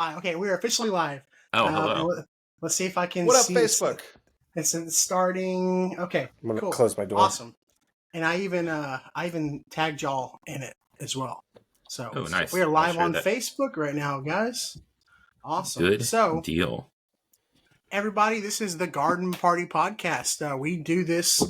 Okay, we are officially live. Oh, hello. Let's see if I can What up, see Facebook? It's starting. Okay, I'm gonna cool. close my door. Awesome. And I even tagged y'all in it as well. So Oh, nice. we are I'll live share on that. Facebook right now, guys. Awesome. Good So deal. everybody, this is the Garden Party Podcast. We do this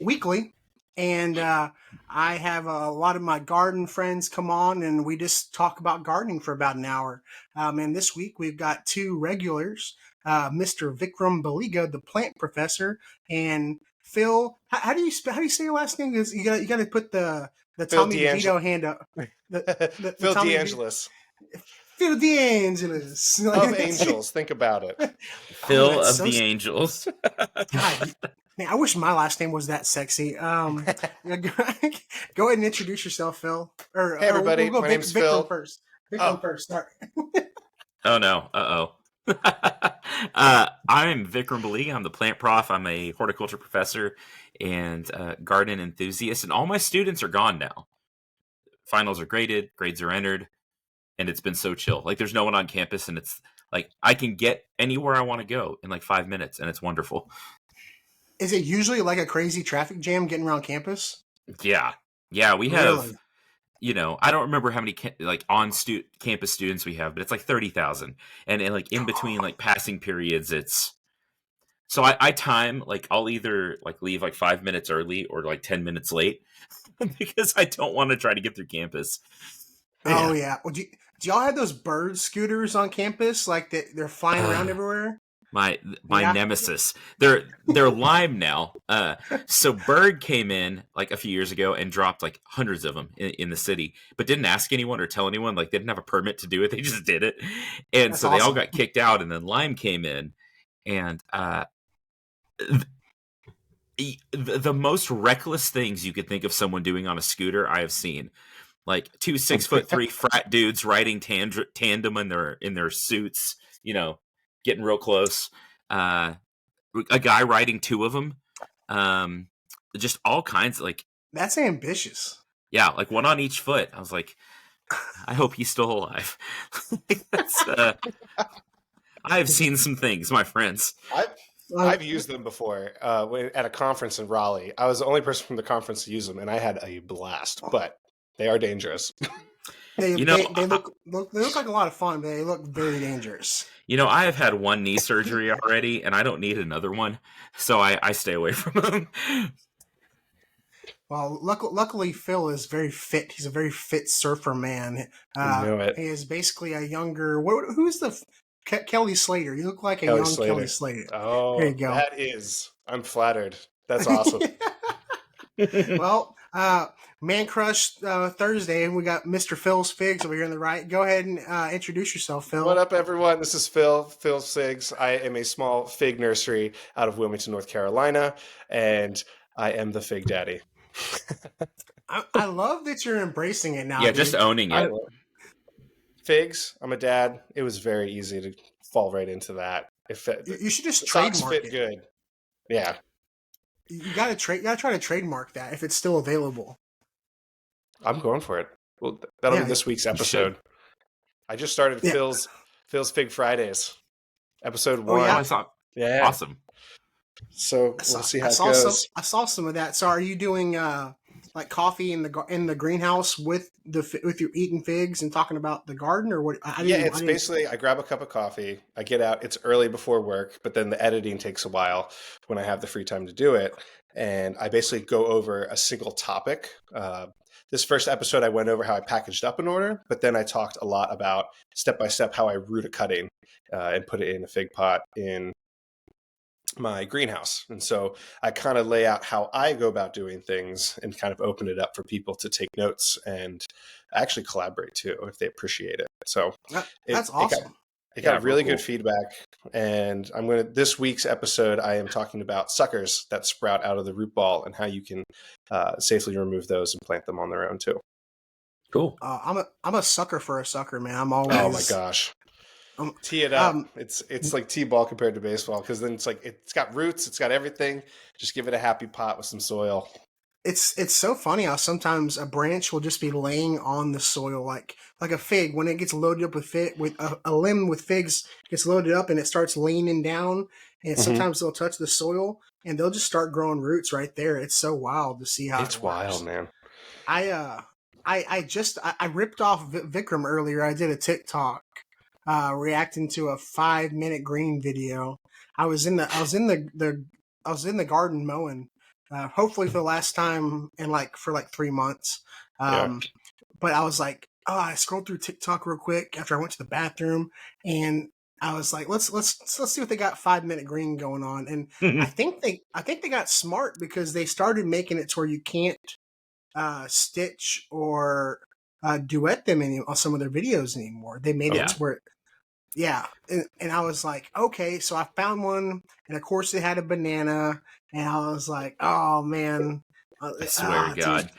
weekly, and I have a lot of my garden friends come on, and we just talk about gardening for about an hour. And this week we've got two regulars, Mr. Vikram Baliga, the plant professor, and Phil. How do you say your last name? Because you got to put the Phil Tommy DeVito hand up. The Phil Tommy DeAngelis Phil DeAngelis of Angels. Think about it. Phil that's of so the Angels. God, man, I wish my last name was that sexy. Yeah, go ahead and introduce yourself, Phil. Or, Hey, everybody. we'll go My name's Vikram Phil. first. Vikram Oh. first. Start. Oh, no. Uh-oh. I'm Vikram Baliga. I'm the plant prof. I'm a horticulture professor and garden enthusiast, and all my students are gone now. Finals are graded, grades are entered, and it's been so chill. Like, there's no one on campus, and it's like I can get anywhere I want to go in like 5 minutes, and it's wonderful. Is it usually like a crazy traffic jam getting around campus? Yeah. Yeah, we have... Really? I don't remember how many campus students we have, but it's like 30,000. And like in between like passing periods, it's so I time like I'll either like leave like 5 minutes early or like 10 minutes late because I don't want to try to get through campus. Oh yeah. Well, do y'all have those bird scooters on campus? Like they're flying around everywhere? My Yeah. nemesis. They're Lime now. So Bird came in like a few years ago and dropped like hundreds of them in the city, but didn't ask anyone or tell anyone. Like they didn't have a permit to do it. They just did it, and That's so they all awesome. got kicked out. And then Lime came in, and the most reckless things you could think of someone doing on a scooter I have seen. Like two 6'3" frat dudes riding tandem in their suits, getting real close. A guy riding two of them. Just all kinds of like. That's ambitious. Yeah, like one on each foot. I was like, I hope he's still alive. I've seen some things, my friends. I've used them before at a conference in Raleigh. I was the only person from the conference to use them, and I had a blast. But they are dangerous. They look like a lot of fun, but they look very dangerous. I have had one knee surgery already, and I don't need another one, so I stay away from them. Well, luckily Phil is very fit. He's a very fit surfer man. I knew it. He is basically a younger. Who's the Kelly Slater? You look like a young Kelly Slater. Oh, there you go. I'm flattered. That's awesome. Well, Man Crush Thursday, and we got Mr. Phil's Figs over here on the right. Go ahead and introduce yourself, Phil. What up, everyone? This is Phil's Figs. I am a small fig nursery out of Wilmington, North Carolina, and I am the fig daddy. I love that you're embracing it now. Yeah, dude. Just owning it. Figs. I'm a dad. It was very easy to fall right into that. You should just trademark fit it. Good. Yeah. You gotta try to trademark that if it's still available. I'm going for it. Well, that'll be this week's episode. I just started Phil's Fig Fridays, episode 1. Yeah, I saw. Yeah, awesome. So we'll see how it goes. I saw some of that. So are you doing like coffee in the greenhouse with your eating figs and talking about the garden, or what? It's basically I grab a cup of coffee, I get out. It's early before work, but then the editing takes a while when I have the free time to do it, and I basically go over a single topic. This first episode, I went over how I packaged up an order, but then I talked a lot about step by step how I root a cutting and put it in a fig pot in my greenhouse. And so I kind of lay out how I go about doing things and kind of open it up for people to take notes and actually collaborate too if they appreciate it. So that's awesome. It got really good feedback. And this week's episode, I am talking about suckers that sprout out of the root ball and how you can safely remove those and plant them on their own too. Cool. I'm a sucker for a sucker, man. I'm always. Oh my gosh. Tee it up. It's like T-ball compared to baseball, because then it's like it's got roots, it's got everything. Just give it a happy pot with some soil. It's so funny how sometimes a branch will just be laying on the soil, like a fig when it gets loaded up with a limb with figs gets loaded up and it starts leaning down, and Mhm. sometimes they'll touch the soil and they'll just start growing roots right there. It's so wild to see how it It's wild, works. man. I ripped off Vikram earlier. I did a TikTok reacting to a 5 minute green video. I was in the garden mowing, hopefully for the last time in for 3 months. Yeah. But I was like, oh, I scrolled through TikTok real quick after I went to the bathroom, and I was like, let's see what they got 5 minute green going on. And I think they got smart because they started making it to where you can't stitch or duet them on some of their videos anymore. They made it Yeah. to where, yeah, and I was like, okay, so I found one, and of course it had a banana, and I was like, oh man, I swear to God.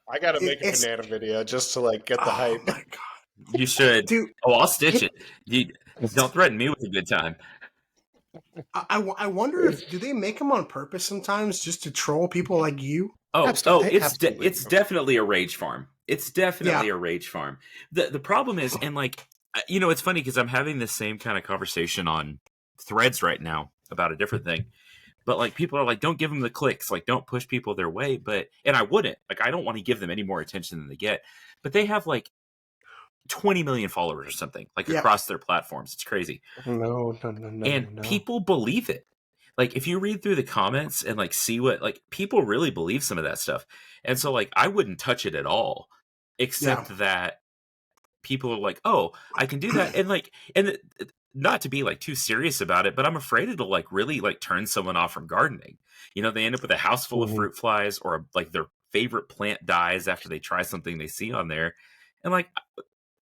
I got to make a it's banana video just to like get the oh hype. my god, You should. dude. Oh, I'll stitch it. You don't threaten me with a good time. I wonder if do they make them on purpose sometimes just to troll people like you? Absolutely, absolutely. It's definitely a rage farm. It's definitely Yeah, a rage farm. The problem is, and like, you know, it's funny because I'm having the same kind of conversation on Threads right now about a different thing. But like, people are like, don't give them the clicks, like, don't push people their way. But and I wouldn't, like, I don't want to give them any more attention than they get. But they have like 20 million followers or something, like yeah, across their platforms. It's crazy, No, no, no, no, and no. people believe it. Like, if you read through the comments and like see what, like, people really believe some of that stuff. And so like, I wouldn't touch it at all, yeah, except that people are like, oh, I can do that. And like, not to be like too serious about it, but I'm afraid it'll like really like turn someone off from gardening. You know, they end up with a house full of Mhm. fruit flies, or like their favorite plant dies after they try something they see on there. And like,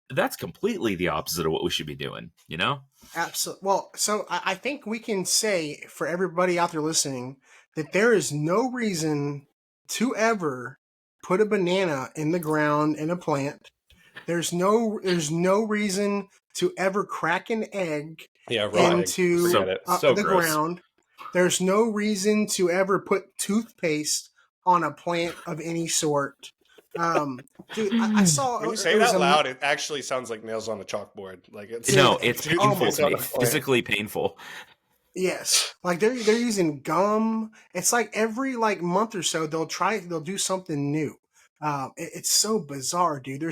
that's completely the opposite of what we should be doing, you know? absolutely. Well, so I think we can say for everybody out there listening that there is no reason to ever put a banana in the ground in a plant. There's no reason to ever crack an egg Yeah, raw egg. into Forget So it. so the gross. ground. There's no reason to ever put toothpaste on a plant of any sort. Dude, I saw When you say it it was out a loud, it actually sounds like nails on a chalkboard. Like it's No, dude. it's Oh painful my toothpaste to on me, a god. plant. physically painful. Yes, like they're using gum. It's like every like month or so they'll do something new. It's so bizarre, dude.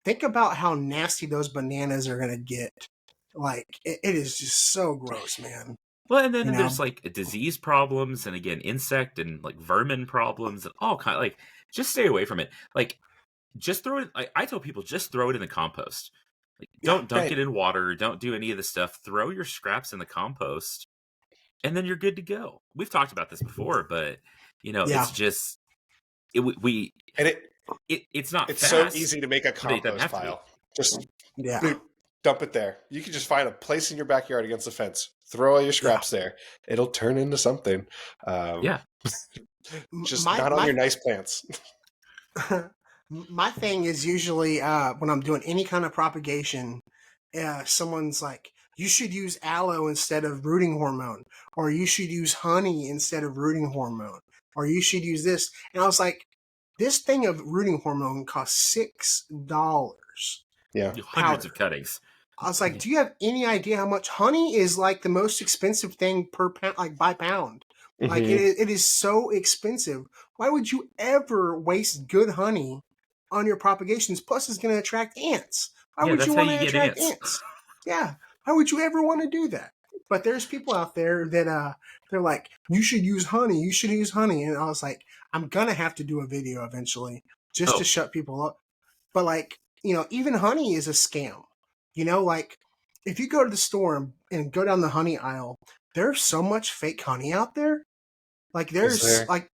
Think about how nasty those bananas are gonna get. Like it is just so gross, man. Well, and You then know? there's like disease problems, and again, insect and like vermin problems, and all kind. Like, just stay away from it. Like, just throw it. I tell people, just throw it in the compost. Like, Yeah, don't dunk Right. it in water. Don't do any of the stuff. Throw your scraps in the compost, and then you're good to go. We've talked about this before, but you know, yeah, it's just we And it's not it's so fast, easy to make a but it doesn't compost have to be. pile. Just yeah, dude, dump it there. You can just find a place in your backyard against the fence. Throw all your yeah. scraps there. It'll turn into something. Um, Yeah. just My not on my your nice plants. my thing is usually when I'm doing any kind of propagation, someone's like, you should use aloe instead of rooting hormone, or you should use honey instead of rooting hormone, or you should use this. And I was like, this thing of rooting hormone costs $6 Yeah. Hundreds of powder. cuttings. I was like, do you have any idea how much honey is like the most expensive thing per pound, like by pound? Like Mm-hmm. it is so expensive. Why would you ever waste good honey on your propagations? Plus, it's going to attract ants. Why Yeah, would you that's how want you to get attract ants. ants? Yeah. Why would you ever want to do that? But there's people out there that they're like, you should use honey. You should use honey. And I was like, I'm gonna have to do a video eventually just to Oh, shut people up. But like, even honey is a scam. Like if you go to the store and go down the honey aisle, there's so much fake honey out there. Like Is there's there? like,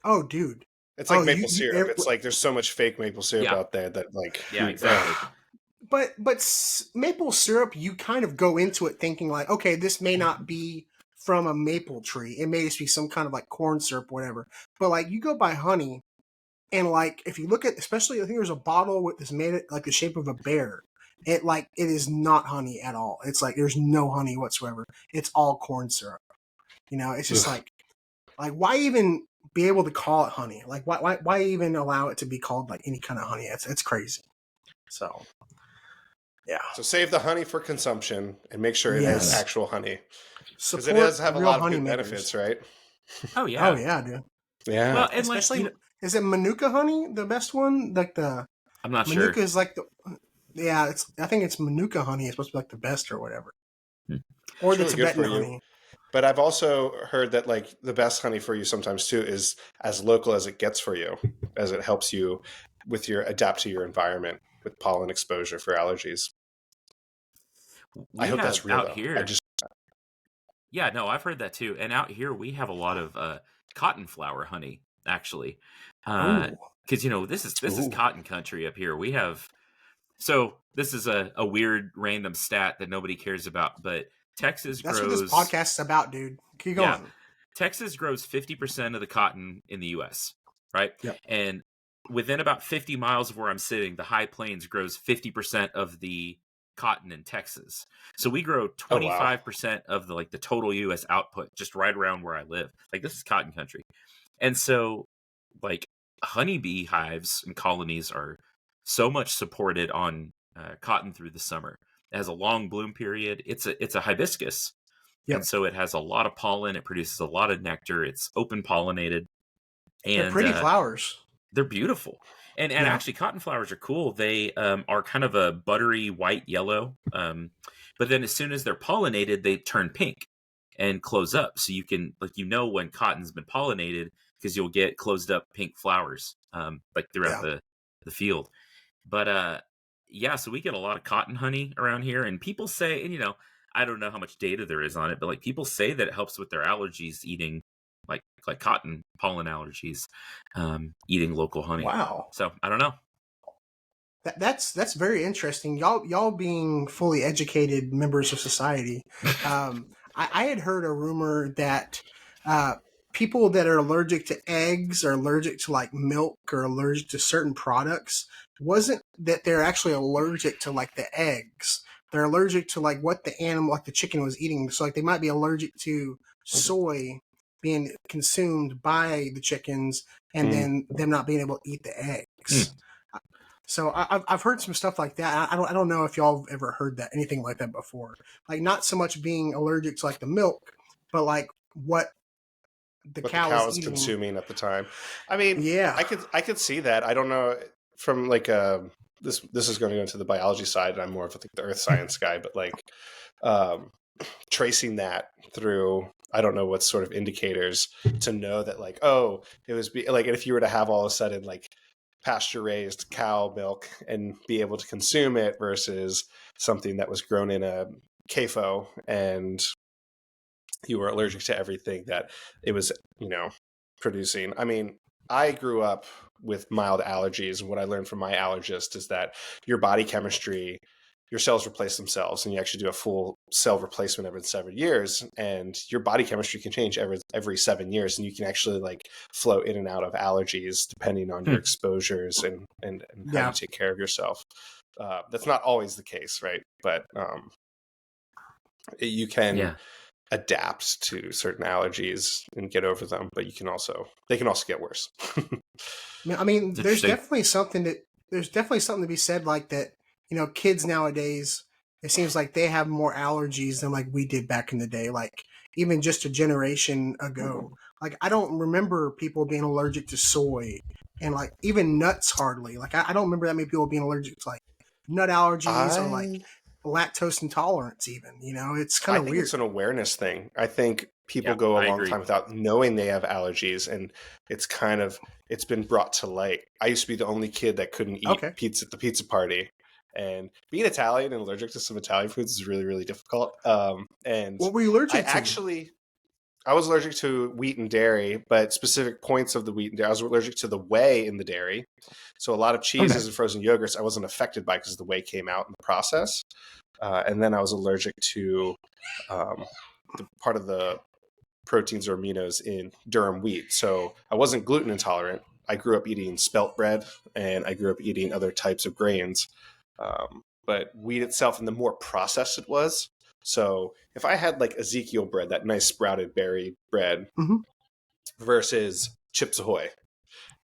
oh dude, It's oh like maple syrup. you It's like there's so much fake maple syrup yeah, out there that like yeah, exactly. but maple syrup, you kind of go into it thinking like, okay, this may not be from a maple tree. It may just be some kind of like corn syrup, whatever. But like you go buy honey, and like if you look at, especially I think there's a bottle with this made it like the shape of a bear. It is not honey at all. It's like there's no honey whatsoever. It's all corn syrup. It's just ugh. like why even be able to call it honey. Like, why even allow it to be called like any kind of honey? It's crazy. So, yeah. So save the honey for consumption and make sure it is Yes. actual honey. Because it Support does have a real lot of honey good makers. benefits, right? Oh Oh yeah. yeah, dude. Yeah. Well, and Especially, like, is it Manuka honey the best one? Like the I'm not Manuka sure. is like the yeah. I think it's Manuka honey is supposed to be like the best or whatever, Hmm. or It's the really good Tibetan for you. honey. But I've also heard that like the best honey for you sometimes too is as local as it gets for you, as it helps you with your adapt to your environment with pollen exposure for allergies. I We hope have that's real out though. here. Yeah, no, I've heard that too. And out here, we have a lot of cotton flower honey, actually, Oh, because this is Ooh. cotton country up here. We have so this is a weird random stat that nobody cares about, but Texas that's what this grows. podcast is about, dude. Keep Yeah, going. Texas grows 50% of the cotton in the U.S. Right, Yep. and within about 50 miles of where I'm sitting, the High Plains grows 50% of the cotton in Texas. So we grow Oh wow. 25% of the total US output just right around where I live. Like this is cotton country. And so like honeybee hives and colonies are so much supported on cotton through the summer. It has a long bloom period. It's a hibiscus. Yep. And so it has a lot of pollen. It produces a lot of nectar. It's open pollinated. They're And pretty flowers. they're beautiful. And Yeah. actually, cotton flowers are cool. They are kind of a buttery white yellow. But then as soon as they're pollinated, they turn pink and close up. So you can, when cotton's been pollinated, because you'll get closed up pink flowers throughout Yeah. the field. But yeah, so we get a lot of cotton honey around here. And people say, and I don't know how much data there is on it, but like people say that it helps with their allergies eating like cotton pollen allergies, eating local honey. Wow. So I don't know. That's very interesting. Y'all being fully educated members of society. I had heard a rumor that people that are allergic to eggs or allergic to like milk or allergic to certain products wasn't that they're actually allergic to like the eggs. They're allergic to like what the animal, like the chicken, was eating. So like they might be allergic to soy being consumed by the chickens, and then them not being able to eat the eggs. So I've heard some stuff like that. I don't know if y'all have ever heard that anything like that before. Like not so much being allergic to like the milk, but like what the What the cow cow is is eating. consuming at the time. I mean, Yeah. I could see that. I don't know from like this is going to go into the biology side, and I'm more of the earth science guy, but like um, tracing that through I don't know what sort of indicators to know that like it was like if you were to have all of a sudden like pasture raised cow milk and be able to consume it versus something that was grown in a CAFO and you were allergic to everything that it was, producing. I mean, I grew up with mild allergies, and what I learned from my allergist is that your body chemistry, your cells replace themselves, and you actually do a full cell replacement every 7 years, and your body chemistry can change every 7 years, and you can actually like flow in and out of allergies depending on your exposures and how you take care of yourself. That's not always the case, right? But you can adapt to certain allergies and get over them, but they can also get worse. I mean, there's definitely something to be said like that. Kids nowadays, it seems like they have more allergies than like we did back in the day. Like even just a generation ago, like I don't remember people being allergic to soy and like even nuts hardly. Like I don't remember that many people being allergic to like nut allergies or like lactose intolerance even. It's kind of I think weird. it's an awareness thing. I think people go a long time without knowing they have allergies, and it's been brought to light. I used to be the only kid that couldn't eat pizza at the pizza party, and being Italian and allergic to some Italian foods is really, really difficult. And what were you allergic to? I was allergic to wheat and dairy, but specific points of the wheat and dairy. I was allergic to the whey in the dairy. So a lot of cheeses and frozen yogurts I wasn't affected by because the whey came out in the process. And then I was allergic to the part of the proteins or aminos in durum wheat. So I wasn't gluten intolerant. I grew up eating spelt bread and I grew up eating other types of grains. But wheat itself, and the more processed it was. So if I had like Ezekiel bread, that nice sprouted berry bread, versus Chips Ahoy.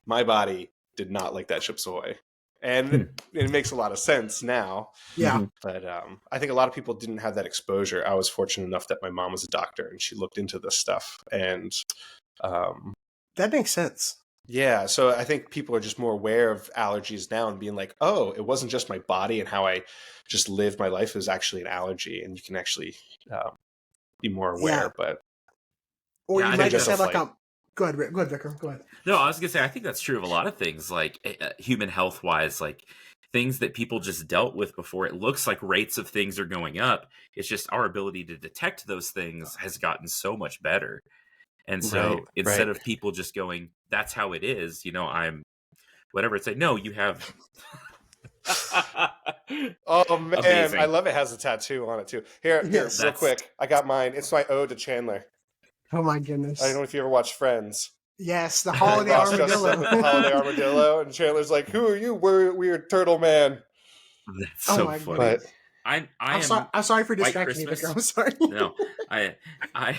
My body did not like that Chips Ahoy. And it makes a lot of sense now. Yeah. But I think a lot of people didn't have that exposure. I was fortunate enough that my mom was a doctor and she looked into this stuff. And that makes sense. yeah, so I think people are just more aware of allergies now and being like, oh, it wasn't just my body and how I just lived my life. It was actually an allergy. And you can actually be more aware. Yeah. But Or Yeah, you I might think just that's have like a. Go ahead, Vikram. Go ahead. No, I was gonna say I think that's true of a lot of things, like human health wise, like things that people just dealt with before. It looks like rates of things are going up. It's just our ability to detect those things has gotten so much better. And so instead of people just going, "That's how it is," I'm whatever. It's like, no, you have. Oh man, Amazing. I love it. Has a tattoo on it too. Here, Yes. real quick. I got mine. It's my ode to Chandler. Oh my goodness. I don't know if you ever watched Friends. Yes, the holiday Ross dresses armadillo. up with the holiday armadillo, and Chandler's like, "Who are you, weird turtle man?" That's so my funny. goodness. I'm sorry for White distracting you, Christmas. Vikram. I'm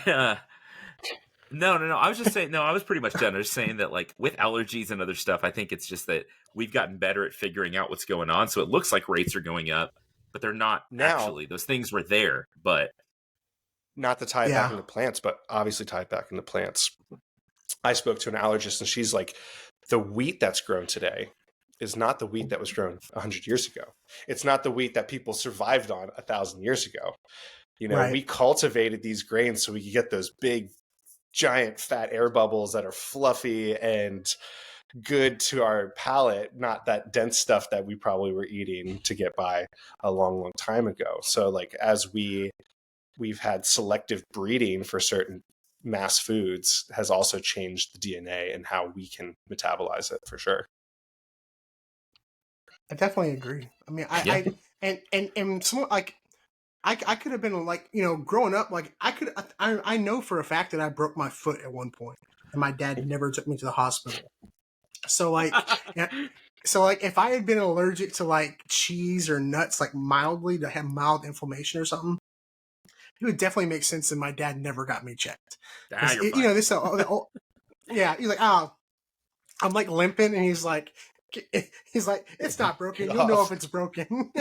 sorry. No, I was just saying. No, I was pretty much done. I was saying that, like, with allergies and other stuff, I think it's just that we've gotten better at figuring out what's going on. So it looks like rates are going up, but they're not actually. Those things were there, but not to tie it back into plants, but obviously tie it back into plants. I spoke to an allergist, and she's like, "The wheat that's grown today is not the wheat that was grown 100 years ago. It's not the wheat that people survived on 1,000 years ago. We cultivated these grains so we could get those big, giant, fat air bubbles that are fluffy and good to our palate, not that dense stuff that we probably were eating to get by a long, long time ago. So, like, as we've had selective breeding for certain mass foods has also changed the DNA and how we can metabolize it for sure. I definitely agree. I mean, and some like I could have been like, growing up, like I know for a fact that I broke my foot at one point and my dad never took me to the hospital. So like, if I had been allergic to like cheese or nuts, like mildly, to have mild inflammation or something, it would definitely make sense that my dad never got me checked. you're fine. Yeah, he's like, oh, I'm like limping, and he's like, it's not broken. You'll know if it's broken.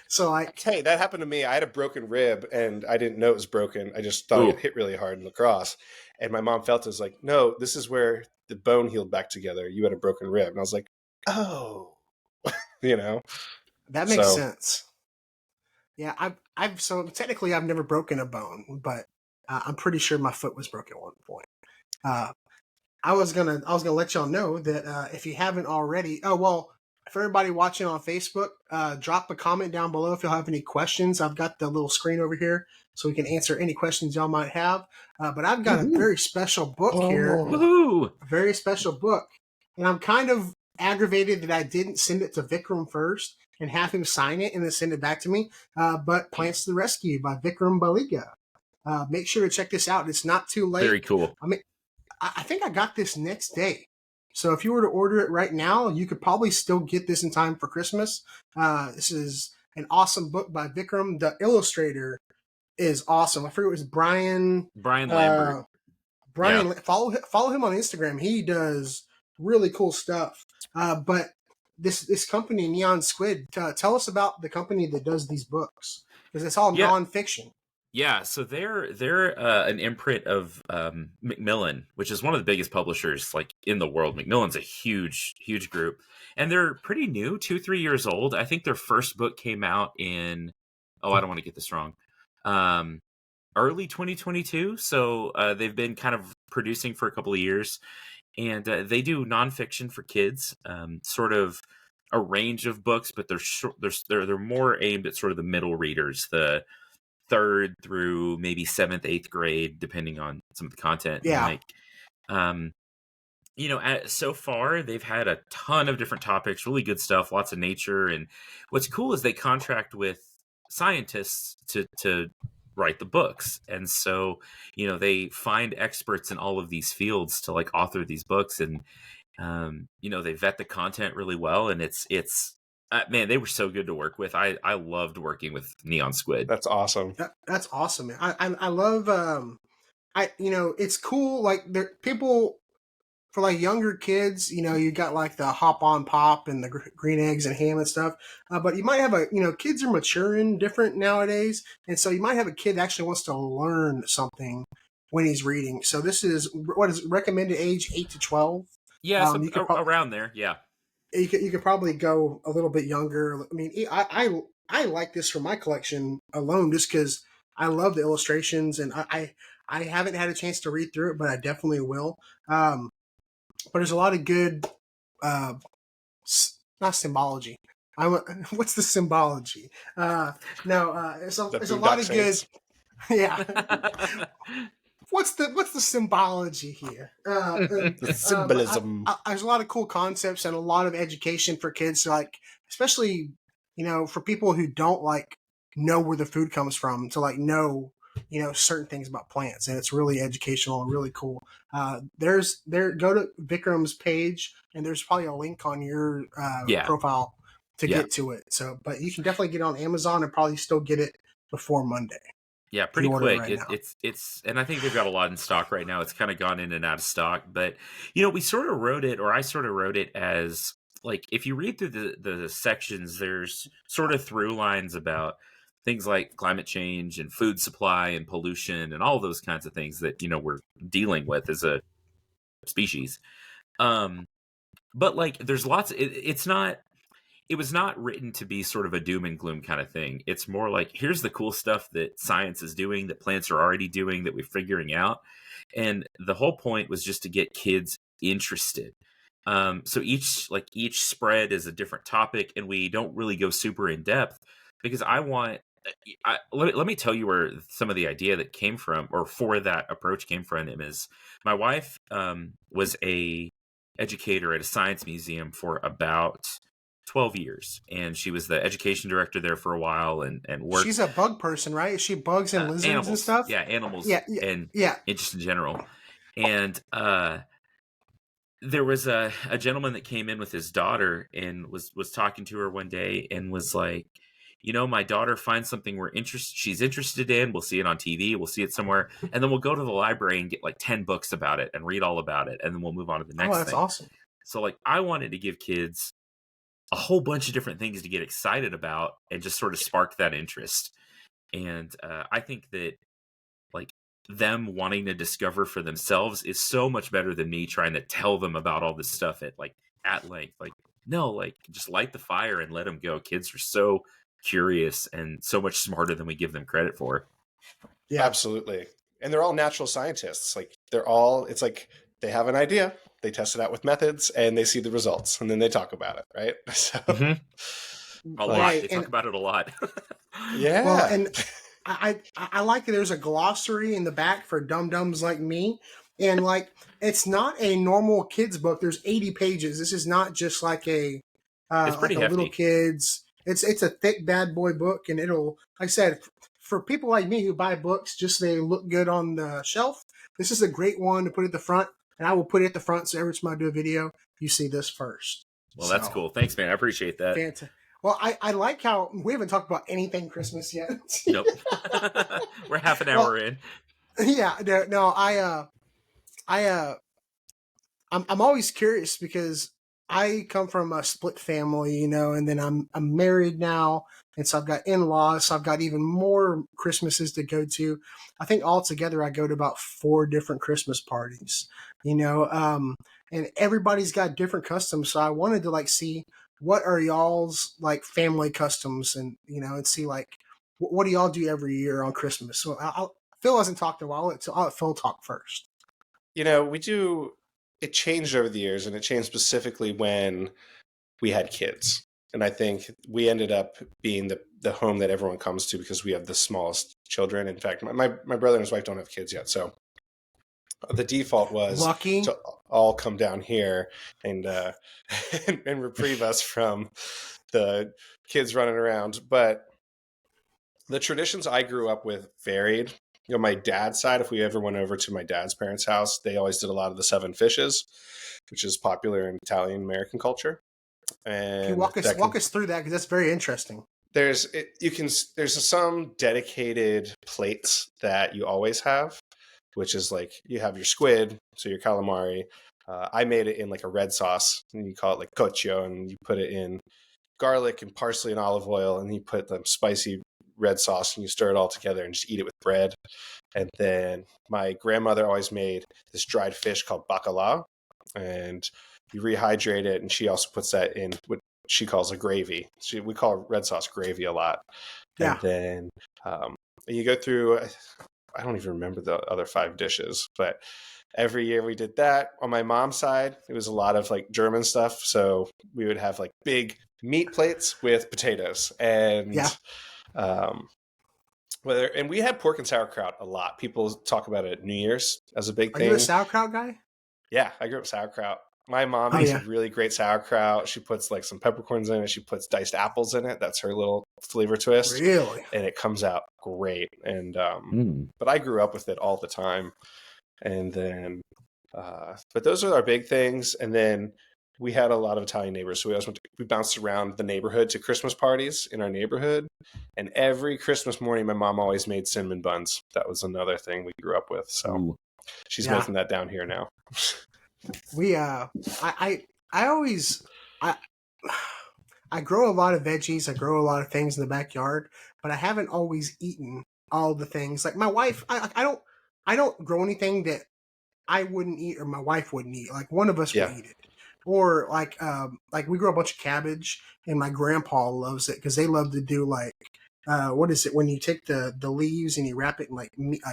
So like, hey, that happened to me. I had a broken rib, and I didn't know it was broken. I just thought it hit really hard in lacrosse, and my mom felt it was like, no, this is where the bone healed back together. You had a broken rib, and I was like, oh, that makes sense. Yeah, so technically I've never broken a bone, but I'm pretty sure my foot was broken at one point. I was gonna let y'all know that if you haven't already, for everybody watching on Facebook, drop a comment down below if y'all have any questions. I've got the little screen over here so we can answer any questions y'all might have. But I've got a very special book here. Woohoo! A very special book. And I'm kind of aggravated that I didn't send it to Vikram first and have him sign it and then send it back to me. But Plants to the Rescue by Vikram Baliga. Make sure to check this out. It's not too late. Very cool. I mean, I think I got this next day. So if you were to order it right now, you could probably still get this in time for Christmas. This is an awesome book by Vikram. The illustrator is awesome. I forget it was Brian Lambert. Follow him on Instagram. He does really cool stuff. But this company, Neon Squid, tell us about the company that does these books, because it's all nonfiction. Yeah, so they're an imprint of Macmillan, which is one of the biggest publishers like in the world. Macmillan's a huge group, and they're pretty new, 2-3 years old. I think their first book came out in I don't want to get this wrong, early 2022. So they've been kind of producing for a couple of years, and they do nonfiction for kids, sort of a range of books, but they're more aimed at sort of the middle readers, the 3rd through maybe 7th, 8th grade, depending on some of the content. Yeah. So far they've had a ton of different topics, really good stuff, lots of nature. And what's cool is they contract with scientists to write the books. And so, they find experts in all of these fields to like author these books. And, they vet the content really well. And it's, man, they were so good to work with. I loved working with Neon Squid. That's awesome. That's awesome, man. I love it's cool. Like people for like younger kids, you got like the hop on pop and the green eggs and ham and stuff. But you might have kids are maturing different nowadays. And so you might have a kid that actually wants to learn something when he's reading. So this is what is recommended age 8 to 12. Yeah, so You could around there. Yeah. you could probably go a little bit younger. I mean, I like this for my collection alone just because I love the illustrations, and I haven't had a chance to read through it, but I definitely will. But there's a lot of good, uh, not symbology. What's the symbology? No, it's a lot of good. Yeah. What's the symbology here? The symbolism. There's a lot of cool concepts and a lot of education for kids, like especially for people who don't like know where the food comes from, to like know certain things about plants, and it's really educational and really cool. Go to Vikram's page, and there's probably a link on your profile to get to it. So, but you can definitely get it on Amazon and probably still get it before Monday. Yeah, pretty quick. It's and I think they've got a lot in stock right now. It's kind of gone in and out of stock, but we sort of wrote it, or I sort of wrote it as like, if you read through the sections, there's sort of through lines about things like climate change and food supply and pollution and all those kinds of things that we're dealing with as a species. But like, there's lots. It was not written to be sort of a doom and gloom kind of thing. It's more like, here's the cool stuff that science is doing, that plants are already doing, that we're figuring out. And the whole point was just to get kids interested. So each spread is a different topic, and we don't really go super in depth because let me tell you where some of the idea that came from, or for that approach came from, is my wife was a educator at a science museum for about 12 years, and she was the education director there for a while, and worked. She's a bug person, right? Is she bugs and lizards animals, and stuff? Yeah, animals, and just in general. And there was a gentleman that came in with his daughter and was talking to her one day and was like, my daughter finds something she's interested in. We'll see it on TV. We'll see it somewhere. And then we'll go to the library and get like 10 books about it and read all about it. And then we'll move on to the next thing. Oh, that's awesome. So like, I wanted to give kids a whole bunch of different things to get excited about and just sort of spark that interest. And I think that like them wanting to discover for themselves is so much better than me trying to tell them about all this stuff at length. Like, no, like, just light the fire and let them go. Kids are so curious and so much smarter than we give them credit for. Yeah, absolutely. And they're all natural scientists. Like, it's like they have an idea, they test it out with methods, and they see the results, and then they talk about it, right? So, a lot. They talk about it a lot. Yeah. Well, and I like that there's a glossary in the back for dum-dums like me. And like, it's not a normal kids book. There's 80 pages. This is not just like it's pretty hefty. Little kids. It's a thick bad boy book, and it'll, like I said, for people like me who buy books just so they look good on the shelf, this is a great one to put at the front. And I will put it at the front, so every time I do a video, you see this first. Well, that's cool. Thanks, man. I appreciate that. Fantastic. Well, I like how we haven't talked about anything Christmas yet. Nope. We're half an hour in. Yeah. No. I'm always curious because I come from a split family, and then I'm married now, and so I've got in-laws, so I've got even more Christmases to go to. I think altogether I go to about 4 different Christmas parties, and everybody's got different customs. So I wanted to like see what are y'all's like family customs, and and see like what do y'all do every year on Christmas. So Phil hasn't talked in a while, so I'll let Phil talk first. We do. It changed over the years, and it changed specifically when we had kids. And I think we ended up being the home that everyone comes to because we have the smallest children. In fact, my brother and his wife don't have kids yet. So the default was lucky to all come down here and and reprieve us from the kids running around. But the traditions I grew up with varied. My dad's side, if we ever went over to my dad's parents' house, they always did a lot of the 7 fishes, which is popular in Italian American culture. And can you walk us through that, because that's very interesting. There's some dedicated plates that you always have, which is like you have your squid, so your calamari, I made it in like a red sauce, and you call it like cocho, and you put it in garlic and parsley and olive oil, and you put the spicy red sauce, and you stir it all together and just eat it with bread. And then my grandmother always made this dried fish called bacala, and you rehydrate it, and she also puts that in what she calls a gravy. We call red sauce gravy a lot. Yeah. And then you go through, I don't even remember the other 5 dishes, but every year we did that. On my mom's side, it was a lot of like German stuff. So we would have like big meat plates with potatoes and and we had pork and sauerkraut a lot. People talk about it at New Year's as a big thing. Are you a sauerkraut guy? Yeah, I grew up sauerkraut. My mom makes a really great sauerkraut. She puts like some peppercorns in it. She puts diced apples in it. That's her little flavor twist. Really? And it comes out great. And but I grew up with it all the time. And then, but those are our big things. And then we had a lot of Italian neighbors. So we bounced around the neighborhood to Christmas parties in our neighborhood. And every Christmas morning, my mom always made cinnamon buns. That was another thing we grew up with. So she's making that down here now. I grow a lot of veggies. I grow a lot of things in the backyard, but I haven't always eaten all the things. Like my wife, I don't grow anything that I wouldn't eat or my wife wouldn't eat. Like one of us would eat it. Or like we grow a bunch of cabbage, and my grandpa loves it because they love to do like what is it when you take the leaves and you wrap it in like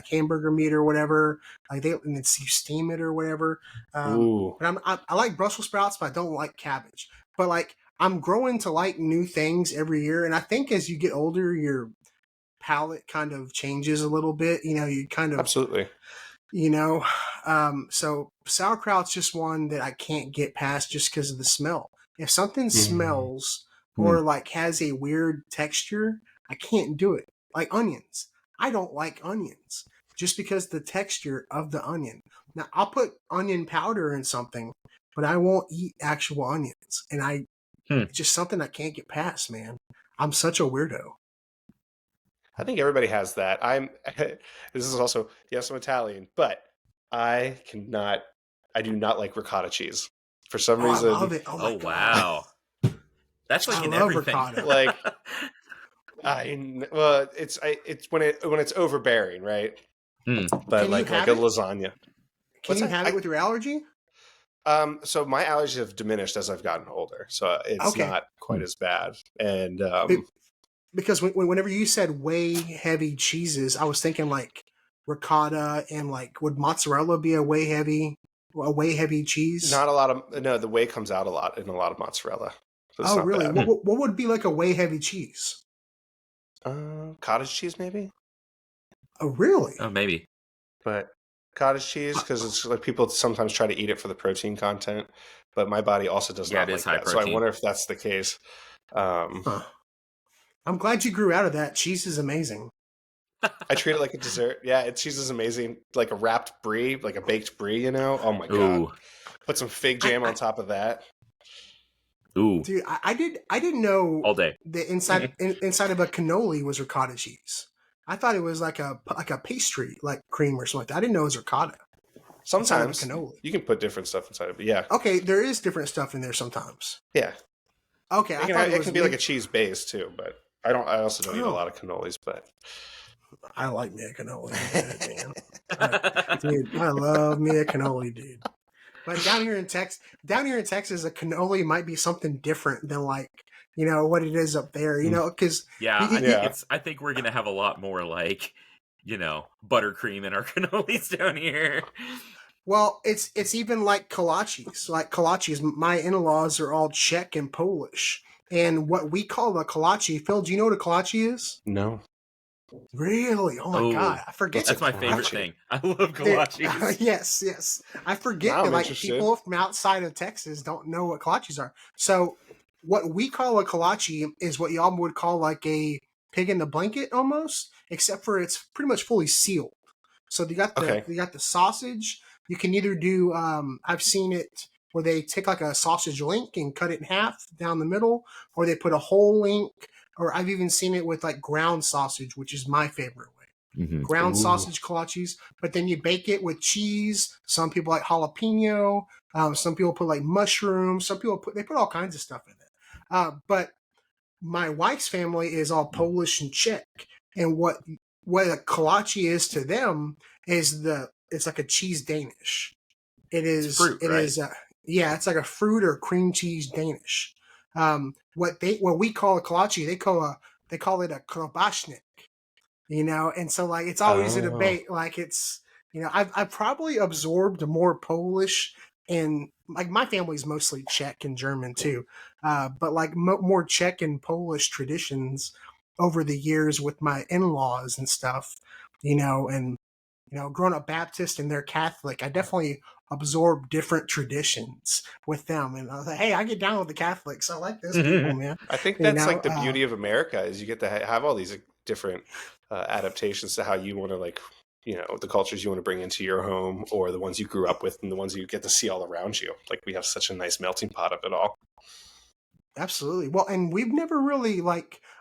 hamburger meat or whatever, like and then you steam it or whatever. But I like Brussels sprouts, but I don't like cabbage. But like I'm growing to like new things every year, and I think as you get older, your palate kind of changes a little bit. You know, you kind of absolutely. You know, so sauerkraut's just one that I can't get past just because of the smell. If something smells or like has a weird texture, I can't do it. Like onions. I don't like onions just because the texture of the onion. Now, I'll put onion powder in something, but I won't eat actual onions. And it's just something I can't get past, man. I'm such a weirdo. I think everybody has that. This is also, yes, I'm Italian, but I do not like ricotta cheese. For some reason. I love it. Oh wow. That's like in everything. Ricotta. Like, it's when it's overbearing, right? But like a lasagna. Can you have it with your allergy? So my allergies have diminished as I've gotten older, so it's not quite as bad. And because whenever you said way heavy cheeses, I was thinking like ricotta and like would mozzarella be a way heavy cheese? Not a lot of the whey comes out a lot in a lot of mozzarella. So really? What would be like a way heavy cheese? Cottage cheese, maybe. Oh, really? Oh, maybe. But cottage cheese, because it's like people sometimes try to eat it for the protein content, but my body also does not like that. Protein. So I wonder if that's the case. I'm glad you grew out of that. Cheese is amazing. I treat it like a dessert. Yeah, cheese is amazing. Like a wrapped brie, like a baked brie, you know? Oh my God. Put some fig jam on top of that. Ooh. Dude, I didn't know all day the inside of a cannoli was ricotta cheese. I thought it was like a pastry, like cream or something like that. I didn't know it was ricotta. Sometimes cannoli. You can put different stuff inside of it. Yeah. Okay, there is different stuff in there sometimes. Yeah. Okay, it can be like a cheese base too, but I also don't eat a lot of cannolis, but I like me a cannoli, man. Dude, I love me a cannoli, dude. But down here in Texas, a cannoli might be something different than like, you know, what it is up there, you know, because I think we're gonna have a lot more like, you know, buttercream in our cannolis down here. Well, it's even like kolaches. Like kolaches, my in-laws are all Czech and Polish, and what we call a kolache. Phil, do you know what a kolache is? No. Really? Oh my God! I forget. That's my favorite thing. I love kolaches. Yes. I forget that like people from outside of Texas don't know what kolaches are. So, what we call a kolache is what y'all would call like a pig in the blanket almost, except for it's pretty much fully sealed. So you got the sausage. You can either do. I've seen it where they take like a sausage link and cut it in half down the middle, or they put a whole link. Or I've even seen it with like ground sausage, which is my favorite way. Mm-hmm. ground Ooh. sausage kolaches, but then you bake it with cheese. Some people like jalapeno. Some people put like mushrooms. Some people put all kinds of stuff in it. But my wife's family is all Polish and Czech, and what a kolache is to them is it's like a cheese Danish. It's fruit, It right? is yeah, it's like a fruit or cream cheese Danish. What we call a kolache, they call it a krobashnik, and so like it's always a Oh. debate. Like it's I've probably absorbed more Polish, and like my family's mostly Czech and German too, but like more Czech and Polish traditions over the years with my in-laws and stuff, and growing up Baptist and they're Catholic, I definitely absorbed different traditions with them, and I was like, hey, I get down with the Catholics. I like those people, man. I think you that's know like the uh, beauty of America is you get to have all these different adaptations to how you want to the cultures you want to bring into your home or the ones you grew up with and the ones you get to see all around you. Like we have such a nice melting pot of it all. Absolutely. Well, and we've never really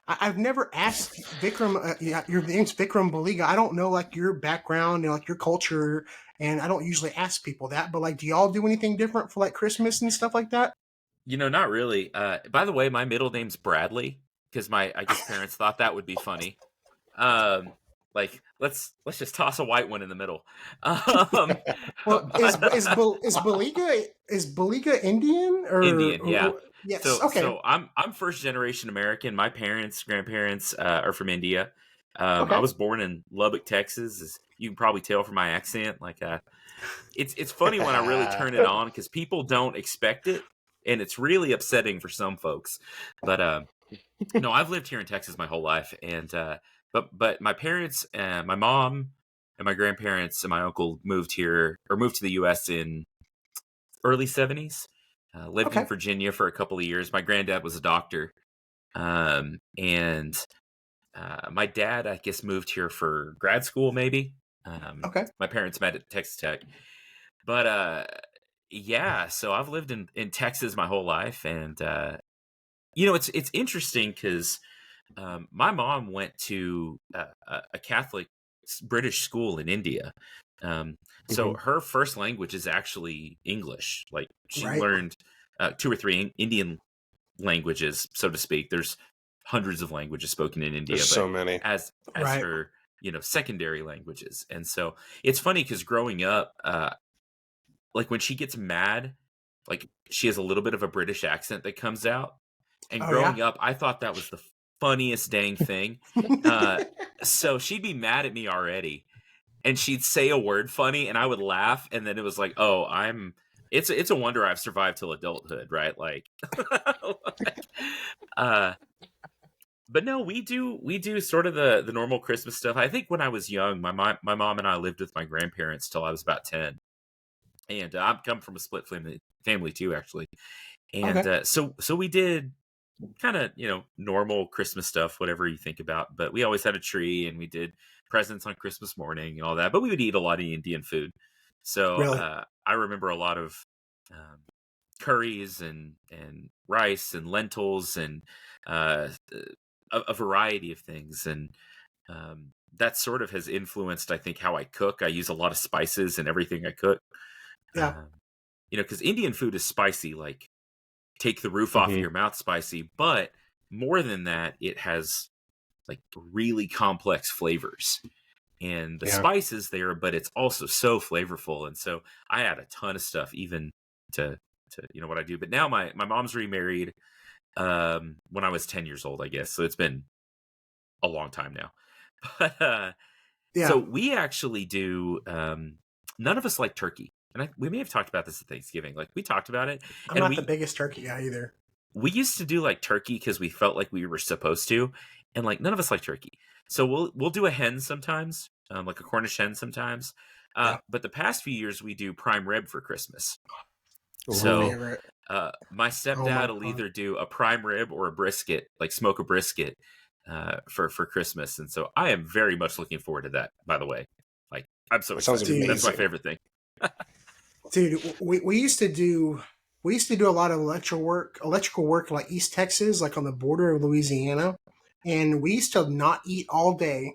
I've never asked Vikram. Yeah, your name's Vikram Baliga. I don't know like your background, like your culture, and I don't usually ask people that. But like, do y'all do anything different for like Christmas and stuff like that? Not really. By the way, my middle name's Bradley because my I guess parents thought that would be funny. Um, like let's just toss a white one in the middle. Um, Well, but Is Baliga Indian or, Indian, yeah. yes? Okay, So I'm first generation American. My parents, grandparents are from India. I okay. was born in Lubbock, Texas. As you can probably tell from my accent. Like, it's funny when I really turn it on because people don't expect it, and it's really upsetting for some folks. But no, I've lived here in Texas my whole life, and but my parents, my mom, and my grandparents and my uncle moved to the U.S. in early '70s. Lived in Okay. Virginia for a couple of years. My granddad was a doctor, and my dad, I guess, moved here for grad school. Maybe Okay. my parents met at Texas Tech, but yeah. So I've lived in Texas my whole life, and it's interesting because my mom went to a Catholic British school in India. Um, so Mhm. her first language is actually English. Like she Right. learned two or three Indian languages, so to speak. There's hundreds of languages spoken in India, There's but so many. as Right. her secondary languages. And so it's funny because growing up, like when she gets mad, like she has a little bit of a British accent that comes out. And Oh yeah. growing up, I thought that was the funniest dang thing. Uh, so she'd be mad at me already, and she'd say a word funny, and I would laugh, and then it was like, oh, It's a wonder I've survived till adulthood, right? Like, like, uh, but no, we do sort of the normal Christmas stuff. I think when I was young, my mom and I lived with my grandparents till I was about 10, and I'm come from a split family too, actually. And Okay. so we did kind of normal Christmas stuff, whatever you think about. But we always had a tree, and we did presents on Christmas morning and all that. But we would eat a lot of Indian food, so Really. I remember a lot of um, curries and rice and lentils and uh, a variety of things, and that sort of has influenced, I think, how I cook. I use a lot of spices in everything I cook. Yeah. Because Indian food is spicy, like take the roof off of Hmm. your mouth spicy, but more than that, it has like really complex flavors. And the Yeah. spice is there, but it's also so flavorful. And so I add a ton of stuff even to what I do. But now my mom's remarried when I was 10 years old, I guess. So it's been a long time now. But so Yeah. we actually do none of us like turkey. And we may have talked about this at Thanksgiving. Like we talked about it, I'm and not the biggest turkey guy either. we used to do like turkey because we felt like we were supposed to, and like none of us like turkey, so we'll do a hen sometimes, like a Cornish hen sometimes. Yeah. But the past few years we do prime rib for Christmas. Ooh. So Favorite. my Oh my stepdad will god. either do a prime rib or a brisket, like smoke a brisket for Christmas, and so I am very much looking forward to that. By the way, like I'm so That sounds excited. Dude, That's my amazing. favorite thing. dude, we used to do a lot of electrical work like East Texas, like on the border of Louisiana, and we used to not eat all day.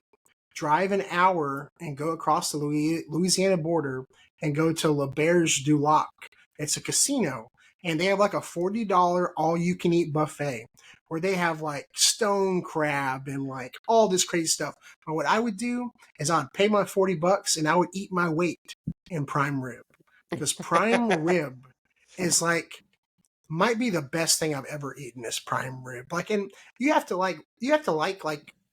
drive an hour and go across the Louisiana border and go to L'Auberge du Lac. It's a casino, and they have like a $40 all-you-can-eat buffet where they have like stone crab and like all this crazy stuff. But what I would do is I'd pay my $40 and I would eat my weight in prime rib, because prime rib is like might be the best thing I've ever eaten is prime rib. Like, and you have to like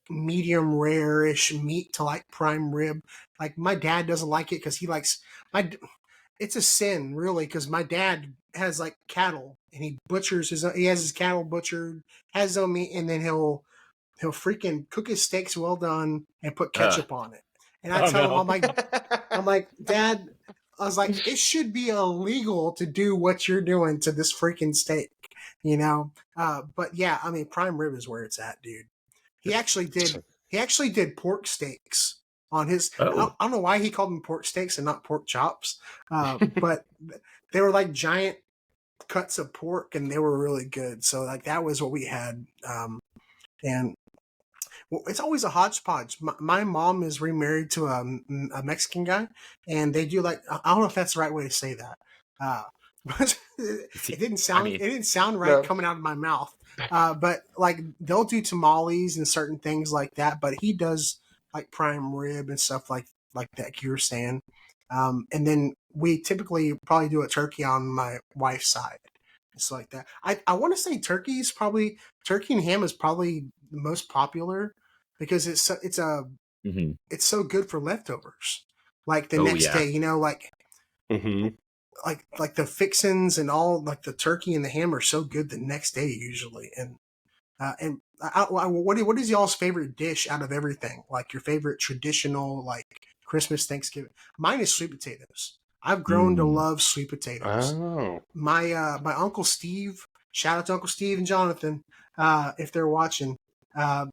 medium rare-ish meat to like prime rib. Like my dad doesn't like it because he likes my. It's a sin really because my dad has like cattle and he butchers he has his cattle butchered, has his own meat, and then he'll freaking cook his steaks well done and put ketchup on it. And I Oh tell him, no. I'm like, Dad, I was like, it should be illegal to do what you're doing to this freaking steak, you know? But yeah, I mean, prime rib is where it's at, dude. He actually did pork steaks on his, Oh. I don't know why he called them pork steaks and not pork chops. But they were like giant cuts of pork and they were really good. So like that was what we had. And well, it's always a hodgepodge. My mom is remarried to a Mexican guy, and they do like I don't know if that's the right way to say that, but it didn't sound I mean, it didn't sound right No. coming out of my mouth. But like they'll do tamales and certain things like that. But he does like prime rib and stuff like that you were saying. And then we typically probably do a turkey on my wife's side. It's like that. I want to say turkey and ham is probably the most popular because mhm. it's so good for leftovers. Like the Oh, next yeah. day, you know, Mm-hmm. like the fixins and all like the turkey and the ham are so good the next day usually. What is y'all's favorite dish out of everything? Like your favorite traditional like Christmas, Thanksgiving? Mine is sweet potatoes. I've grown to Mm. love sweet potatoes. Oh. My Uncle Steve, shout out to Uncle Steve and Jonathan, if they're watching. Uh,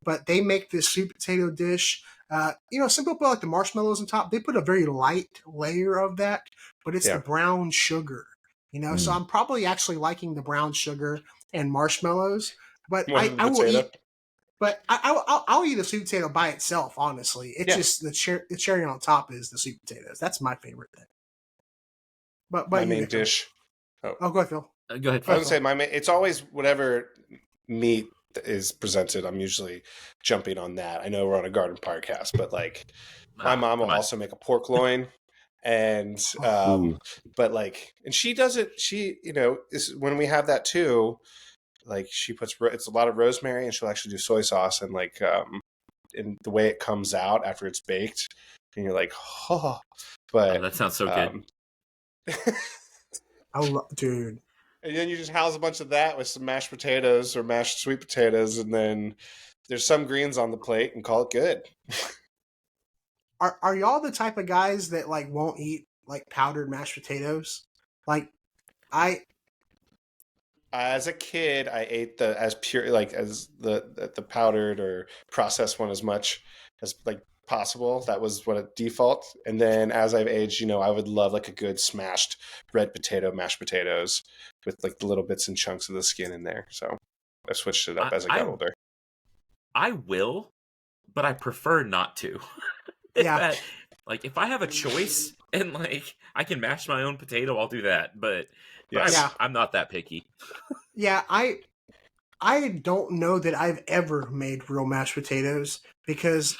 but they make this sweet potato dish. You know, some people put like the marshmallows on top. They put a very light layer of that, but it's the Yeah. brown sugar. You know, so Mm. I'm probably actually liking the brown sugar and marshmallows. But More than the I will potato. eat. But I'll eat a sweet potato by itself. Honestly, it's Yeah. just the cherry on top is the sweet potatoes. That's my favorite thing. My But you, main Vikram. dish. Oh, Oh, go ahead, Phil. Go ahead, I Go would Phil. ahead, say Phil. it's always whatever meat is presented. I'm usually jumping on that. I know we're on a garden podcast, but like my mom will Come on. also make a pork loin, and Ooh. but like, and she does it. She, you know, is when we have that too. Like she puts it's a lot of rosemary, and she'll actually do soy sauce, and like and the way it comes out after it's baked, and you're like, oh, Oh, but that sounds so good. Dude. and then you just house a bunch of that with some mashed potatoes or mashed sweet potatoes, and then there's some greens on the plate, and call it good. Are y'all the type of guys that like won't eat like powdered mashed potatoes? Like I As a kid, I ate the as pure like as the powdered or processed one as much as like possible. That was what a default. And then as I've aged, you know, I would love like a good smashed red potato, mashed potatoes with like the little bits and chunks of the skin in there. So I switched it up as I got older. I will, but I prefer not to. yeah. If I have a choice and like I can mash my own potato, I'll do that. But Yes. Yeah. I'm not that picky. Yeah, I don't know that I've ever made real mashed potatoes because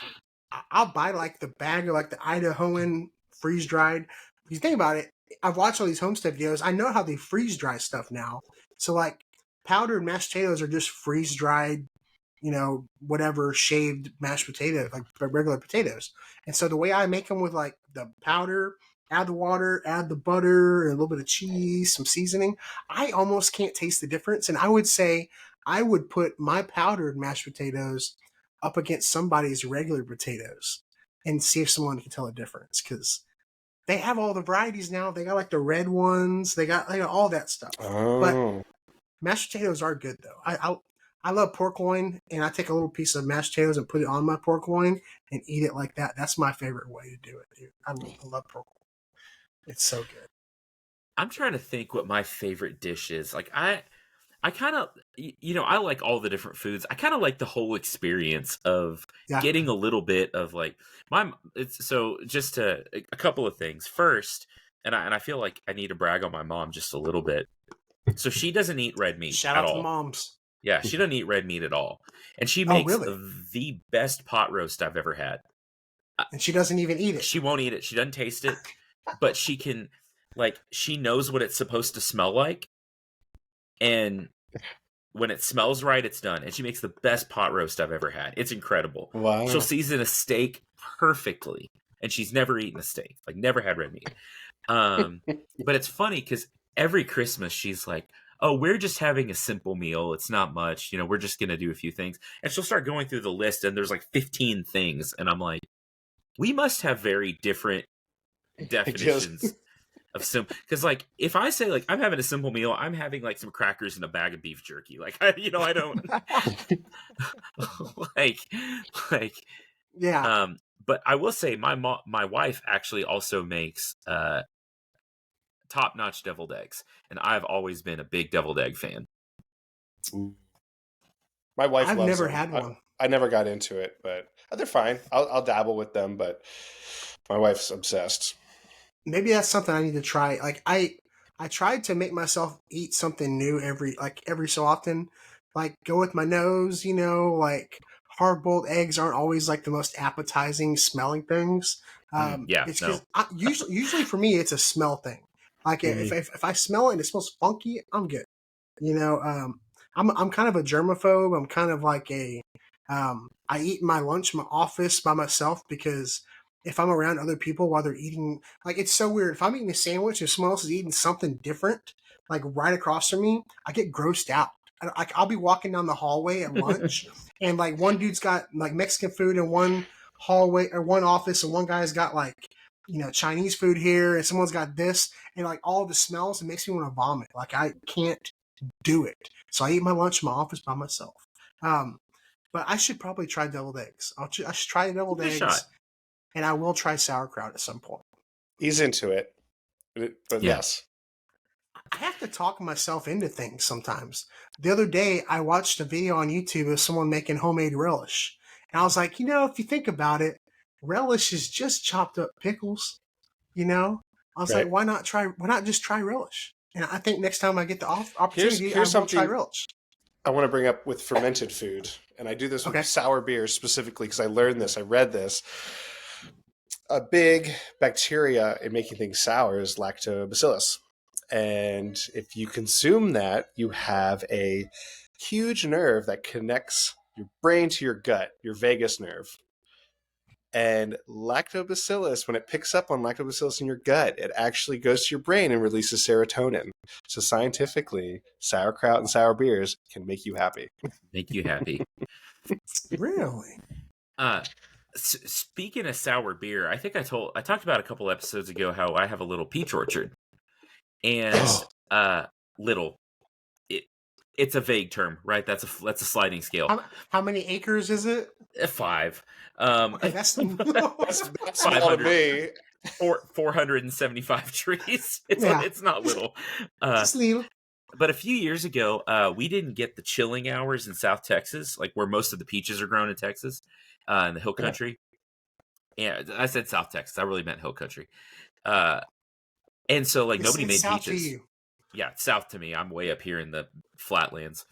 I'll buy like the bag of like the Idahoan freeze dried. If you think about it, I've watched all these homestead videos. I know how they freeze dry stuff now. So like powdered mashed potatoes are just freeze dried, you know, whatever shaved mashed potato, like regular potatoes. And so the way I make them with like the powder, add the water, add the butter, and a little bit of cheese, some seasoning, I almost can't taste the difference. And I would say I would put my powdered mashed potatoes up against somebody's regular potatoes and see if someone can tell a difference because they have all the varieties now. They got like the red ones, they got all that stuff. But Oh. mashed potatoes are good though. I love pork loin, and I take a little piece of mashed potatoes and put it on my pork loin and eat it like that. That's my favorite way to do it, dude. I love pork loin. It's so good. I'm trying to think what my favorite dish is. Like I I kind of, I like all the different foods. I kind of like the whole experience of Yeah. getting a little bit of like so just a couple of things. First, and I feel like I need to brag on my mom just a little bit. So she doesn't eat red meat Shout at out to the all. moms. Yeah, she doesn't eat red meat at all. And she Oh, makes really? the best pot roast I've ever had. And she doesn't even eat it. She won't eat it. She doesn't taste it, but she can, like, she knows what it's supposed to smell like. And when it smells right, it's done. And she makes the best pot roast I've ever had. It's incredible. Wow. She'll season a steak perfectly. And she's never eaten a steak, like never had red meat. But it's funny because every Christmas she's like, oh, we're just having a simple meal. It's not much. We're just going to do a few things. And she'll start going through the list and there's like 15 things. And I'm like, we must have very different definitions of simple. Because like, if I say like, I'm having a simple meal, I'm having like some crackers and a bag of beef jerky. Like, I don't like, Yeah. But I will say my wife actually also makes, top-notch deviled eggs, and I've always been a big deviled egg fan. My wife I've loves never them. had one. I never got into it, but they're fine. I'll dabble with them, but my wife's obsessed. Maybe that's something I need to try. Like I tried to make myself eat something new every so often. Like go with my nose, like hard boiled eggs aren't always like the most appetizing smelling things. Yeah, It's no. because usually for me it's a smell thing. Like if I smell it and it smells funky, I'm good. I'm kind of a germaphobe. I'm kind of like I eat my lunch in my office by myself because if I'm around other people while they're eating, like it's so weird. If I'm eating a sandwich and someone else is eating something different, like right across from me, I get grossed out. I'll be walking down the hallway at lunch, and like one dude's got like Mexican food in one hallway or one office, and one guy's got like Chinese food here, and someone's got this, and like all the smells, it makes me want to vomit. Like I can't do it, so I eat my lunch in my office by myself. But I should probably try deviled eggs. I should try deviled Give it a eggs. shot. And I will try sauerkraut at some point. He's into it, but Yeah. yes. I have to talk myself into things sometimes. The other day, I watched a video on YouTube of someone making homemade relish. And I was like, if you think about it, relish is just chopped up pickles, I was Right. like, why not just try relish? And I think next time I get the opportunity, Here's I will try something relish. I want to bring up with fermented food, and I do this with Okay. sour beers specifically because I learned this. I read this. A big bacteria in making things sour is lactobacillus. And if you consume that, you have a huge nerve that connects your brain to your gut, your vagus nerve. And lactobacillus, when it picks up on lactobacillus in your gut, it actually goes to your brain and releases serotonin. So scientifically, sauerkraut and sour beers can make you happy. Make you happy. Really? Speaking of sour beer, I think I talked about a couple episodes ago how I have a little peach orchard, and little, it's a vague term, right? That's a sliding scale. How many acres is it? 5. Okay, that's That's small to me. 475 trees. It's not little. Just little. But a few years ago, we didn't get the chilling hours in South Texas, like where most of the peaches are grown in Texas, in the hill country. Yeah, I said South Texas. I really meant hill country. And so, like, nobody made south peaches. To you. Yeah, south to me. I'm way up here in the flatlands.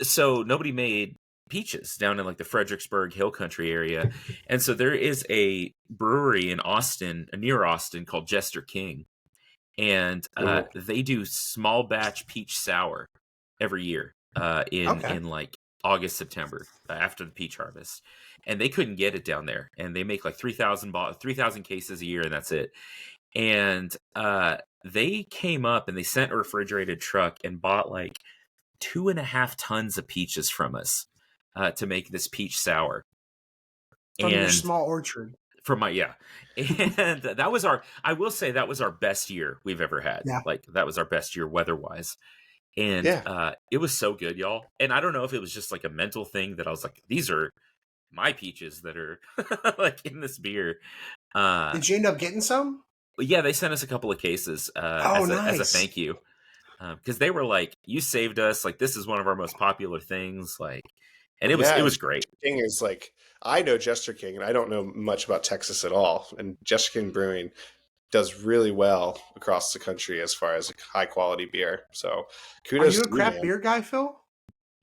So nobody made peaches down in like the Fredericksburg Hill Country area. And so there is a brewery in Austin, near Austin, called Jester King. And they do small batch peach sour every year in like August, September, after the peach harvest. And they couldn't get it down there. And they make like 3,000 cases a year, and that's it. And they came up and they sent a refrigerated truck and bought like 2.5 tons of peaches from us to make this peach sour. From your small orchard. From my, yeah. And that was I will say that was our best year we've ever had. Yeah. Like that was our best year weather-wise. And it was so good, y'all. And I don't know if it was just like a mental thing that I was like, these are my peaches that are like in this beer. Did you end up getting some? Yeah, they sent us a couple of cases as a thank you. because they were like, "You saved us! Like this is one of our most popular things." Like, and it was great. Jester King is like, I know Jester King, and I don't know much about Texas at all. And Jester King Brewing does really well across the country as far as high quality beer. So Are kudos you a to you, craft man. beer guy, Phil?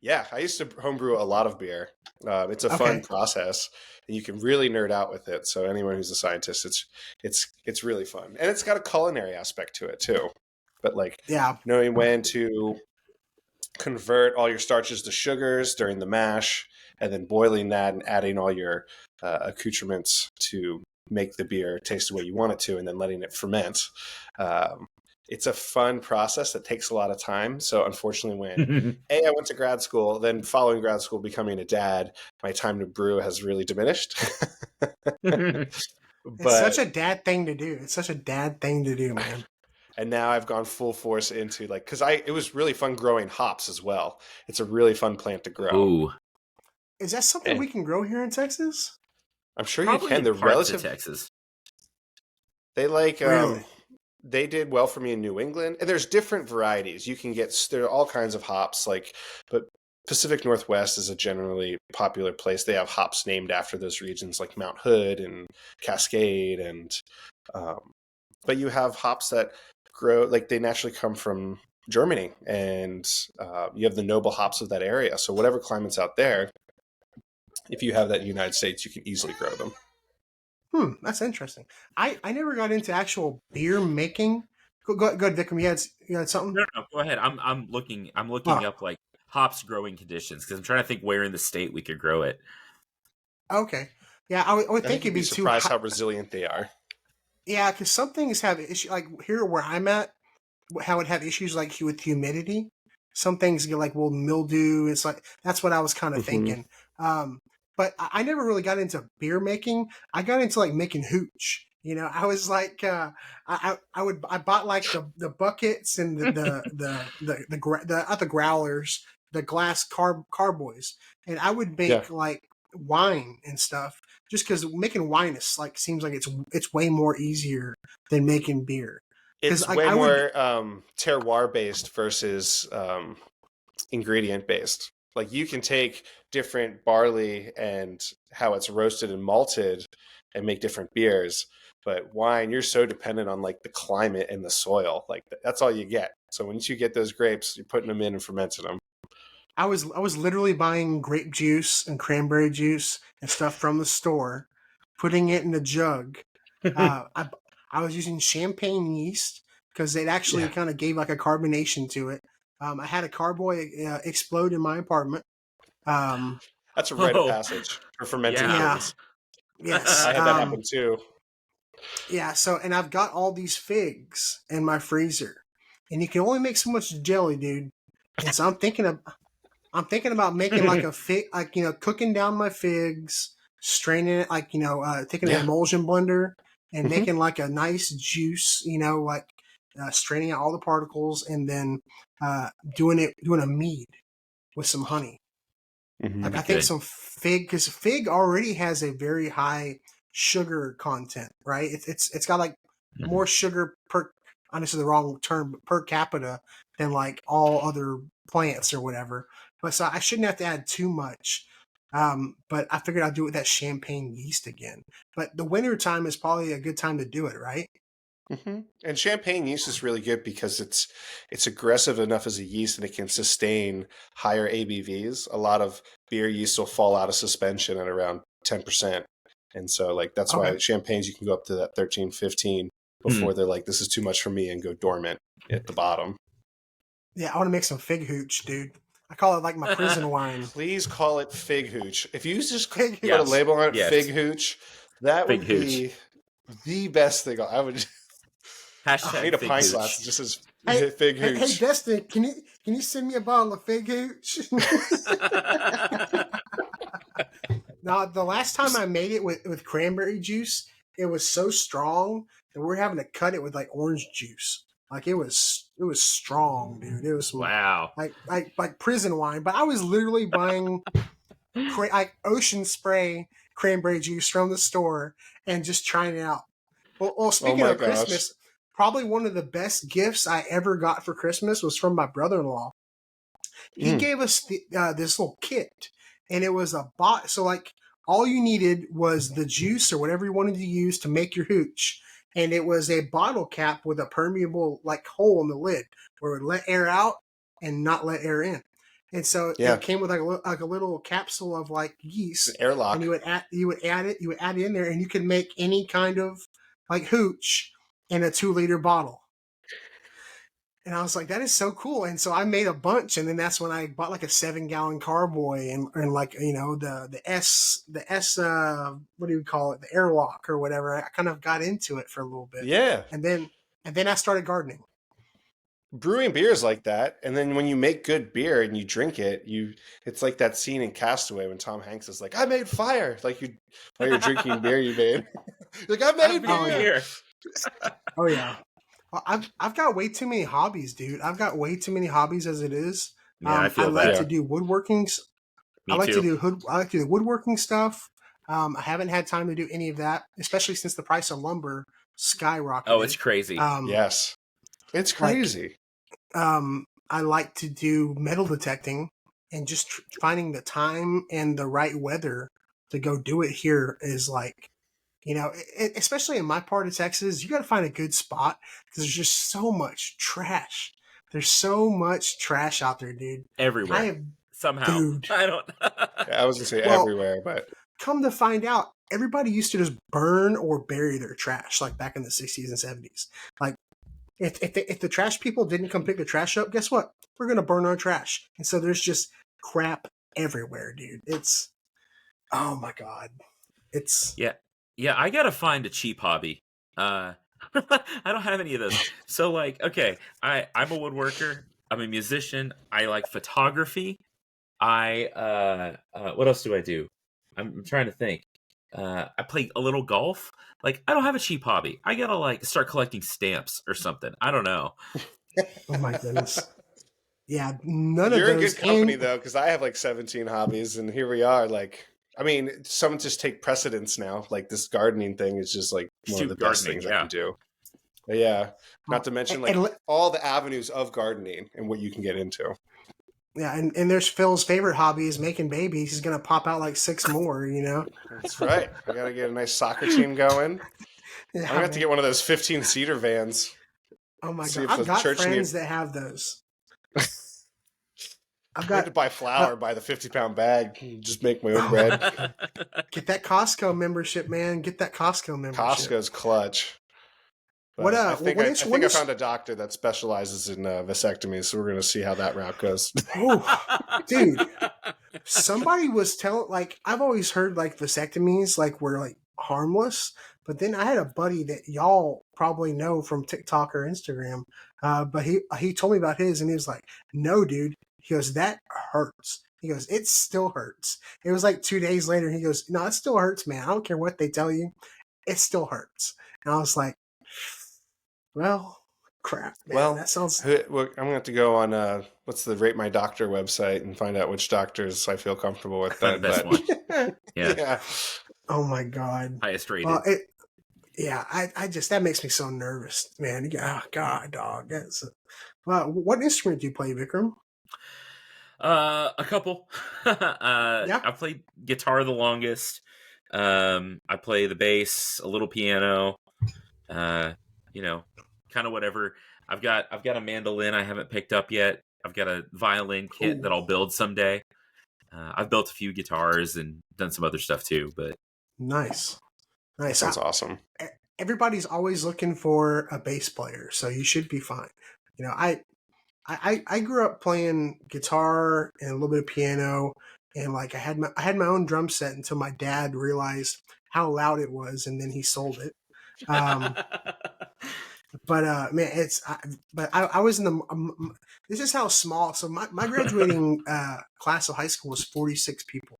Yeah, I used to homebrew a lot of beer. It's a fun Okay. process, and you can really nerd out with it. So anyone who's a scientist, it's really fun, and it's got a culinary aspect to it too. But like Yeah. knowing when to convert all your starches to sugars during the mash, and then boiling that and adding all your accoutrements to make the beer taste the way you want it to, and then letting it ferment. Um, it's a fun process that takes a lot of time. So unfortunately, when I went to grad school, then following grad school, becoming a dad, my time to brew has really diminished. It's such But a dad thing to do. It's such a dad thing to do, man. and now I've gone full force into like, because it was really fun growing hops as well. It's a really fun plant to grow. Ooh, Is that something we can grow here in Texas? I'm sure probably you can. in They're parts of relative. Texas. They like Really? they did well for me in New England. And there's different varieties. You can get there are all kinds of hops but Pacific Northwest is a generally popular place. They have hops named after those regions like Mount Hood and Cascade and but you have hops that grow like they naturally come from Germany and you have the noble hops of that area. So whatever climate's out there, if you have that in the United States, you can easily grow them. That's interesting. I never got into actual beer making. Go ahead, Vikram. You had something? No, go ahead. I'm looking Oh, up like hops growing conditions because I'm trying to think where in the state we could grow it. okay. Yeah, I would I think think you'd it'd be be too surprised how hot. resilient they are. Yeah, because some things have issue. Like here where I'm at, how it have issues like with humidity. Some things get like will mildew. It's like that's what I was kind of Mm-hmm. thinking. Um, but I never really got into beer making. I got into like making hooch. I was like, I bought like the buckets and the not the growlers, the glass carboys, and I would Yeah. make like wine and stuff. Just because making wine is like seems like it's way more easier than making beer. Because It's like way I would more terroir based versus ingredient based. Like you can take different barley and how it's roasted and malted and make different beers, but wine you're so dependent on like the climate and the soil. Like that's all you get. So once you get those grapes, you're putting them in and fermenting them. I was literally buying grape juice and cranberry juice and stuff from the store, putting it in a jug. I I was using champagne yeast because it actually Yeah, kind of gave like a carbonation to it. I had a carboy explode in my apartment. Um, that's a rite of Oh, passage for fermenting yeah. yeah, things. yes, I had that happen too. yeah. So, and I've got all these figs in my freezer, and you can only make so much jelly, dude. And so I'm thinking about making like a fig, like cooking down my figs, straining it, like taking an Yeah. emulsion blender and Hmm. making like a nice juice, like straining out all the particles, and then doing a mead with some honey. Hmm. Like I That'd be think good. some fig, because fig already has a very high sugar content, right? It's got like Mhm. more sugar per. Honestly, the wrong term, but per capita than like all other plants or whatever. But so I shouldn't have to add too much. But I figured I'd do it with that champagne yeast again. But the winter time is probably a good time to do it, right? Hmm. And champagne yeast is really good because it's aggressive enough as a yeast and it can sustain higher ABVs. A lot of beer yeast will fall out of suspension at around 10%. And so like that's Okay. why champagnes you can go up to that 13, 15 Hmm. before they're like this is too much for me and go dormant at the bottom. Yeah, I want to make some fig hooch, dude. I call it like my prison wine. Please call it fig hooch. If you just Fig put a hooch. Yes. label on it, fig Yes. hooch, that Fig would hooch. be the best thing. I would I Hashtag need a fig pint glass hooch. that just says Hey, fig hey, hooch. Destin, can you send me a bottle of fig hooch? Now, the last time I made it with cranberry juice, it was so strong that we are having to cut it with like orange juice. Like it was strong, dude. It was some Wow. like prison wine. But I was literally buying like ocean spray cranberry juice from the store and just trying it out. Well, Oh speaking my of gosh. Christmas, probably one of the best gifts I ever got for Christmas was from my brother-in-law. He gave us this little kit, and it was a bot. So like all you needed was the juice or whatever you wanted to use to make your hooch, and it was a bottle cap with a permeable like hole in the lid where it would let air out and not let air in. And so it came with like a little capsule of like yeast, airlock, and you would add it in there, and you could make any kind of like hooch in a 2-liter bottle. And I was like, that is so cool. And so I made a bunch, and then that's when I bought like a 7-gallon carboy and like, you know, the S what do you call it? The airlock or whatever. I kind of got into it for a little bit. Yeah. And then I started gardening. Brewing beer is like that. And then when you make good beer and you drink it, it's like that scene in Castaway when Tom Hanks is like, I made fire. Like while you're drinking beer you made. Like, I made beer. Oh yeah. Well, I've got way too many hobbies, dude. I've got way too many hobbies as it is. Yeah, I feel like to do woodworking. I like to do woodworking stuff. I haven't had time to do any of that, especially since the price of lumber skyrocketed. Oh, it's crazy. Yes. It's crazy. I like to do metal detecting, and just finding the time and the right weather to go do it here is like, you know, especially in my part of Texas, you got to find a good spot because there's just so much trash. There's so much trash out there, dude. Everywhere. Somehow. Dude. I don't. I was going to say everywhere, but. Come to find out, everybody used to just burn or bury their trash, like back in the 60s and 70s. Like, if the trash people didn't come pick the trash up, guess what? We're going to burn our trash. And so there's just crap everywhere, dude. It's, oh my God. It's. Yeah, I gotta find a cheap hobby. I don't have any of those. So like, okay, I'm a woodworker. I'm a musician. I like photography. What else do I do? I'm trying to think. I play a little golf. Like, I don't have a cheap hobby. I gotta like start collecting stamps or something. I don't know. Oh my goodness. Yeah, none of those. You're in good company though, because I have like 17 hobbies, and here we are. Like, I mean, some just take precedence now. Like this gardening thing is just like one of the best things I can do. But yeah, not to mention like all the avenues of gardening and what you can get into. Yeah, and there's Phil's favorite hobby is making babies. He's gonna pop out like 6 more, you know. That's right. I gotta get a nice soccer team going. I'm gonna have to get one of those 15-seater vans. Oh my God, I've got friends that have those. I've got to buy flour, buy the 50-pound bag, just make my own bread. Get that Costco membership, man. Get that Costco membership. Costco's clutch. But I think I found a doctor that specializes in vasectomies, so we're going to see how that route goes. Oh, dude. Somebody was telling, like, I've always heard, like, vasectomies, like, were, like, harmless. But then I had a buddy that y'all probably know from TikTok or Instagram. But he told me about his, and he was like, no, dude. He goes, that hurts. He goes, it still hurts. It was like 2 days later. He goes, no, it still hurts, man. I don't care what they tell you. It still hurts. And I was like, well, crap, man. Well, that sounds. I'm going to have to go on what's the Rate My Doctor website and find out which doctors I feel comfortable with. The best one. Yeah. Oh my God. Highest rated. I just, that makes me so nervous, man. Oh God, dog. What instrument do you play, Vikram? A couple. I played guitar the longest. I play the bass, a little piano. You know, kind of whatever. I've got a mandolin I haven't picked up yet. I've got a violin kit that I'll build someday. I've built a few guitars and done some other stuff too. But nice. That sounds awesome. Everybody's always looking for a bass player, so you should be fine. You know, I grew up playing guitar and a little bit of piano, and like I had my own drum set until my dad realized how loud it was, and then he sold it. But man, I was in the. This is how small. So my graduating class of high school was 46 people.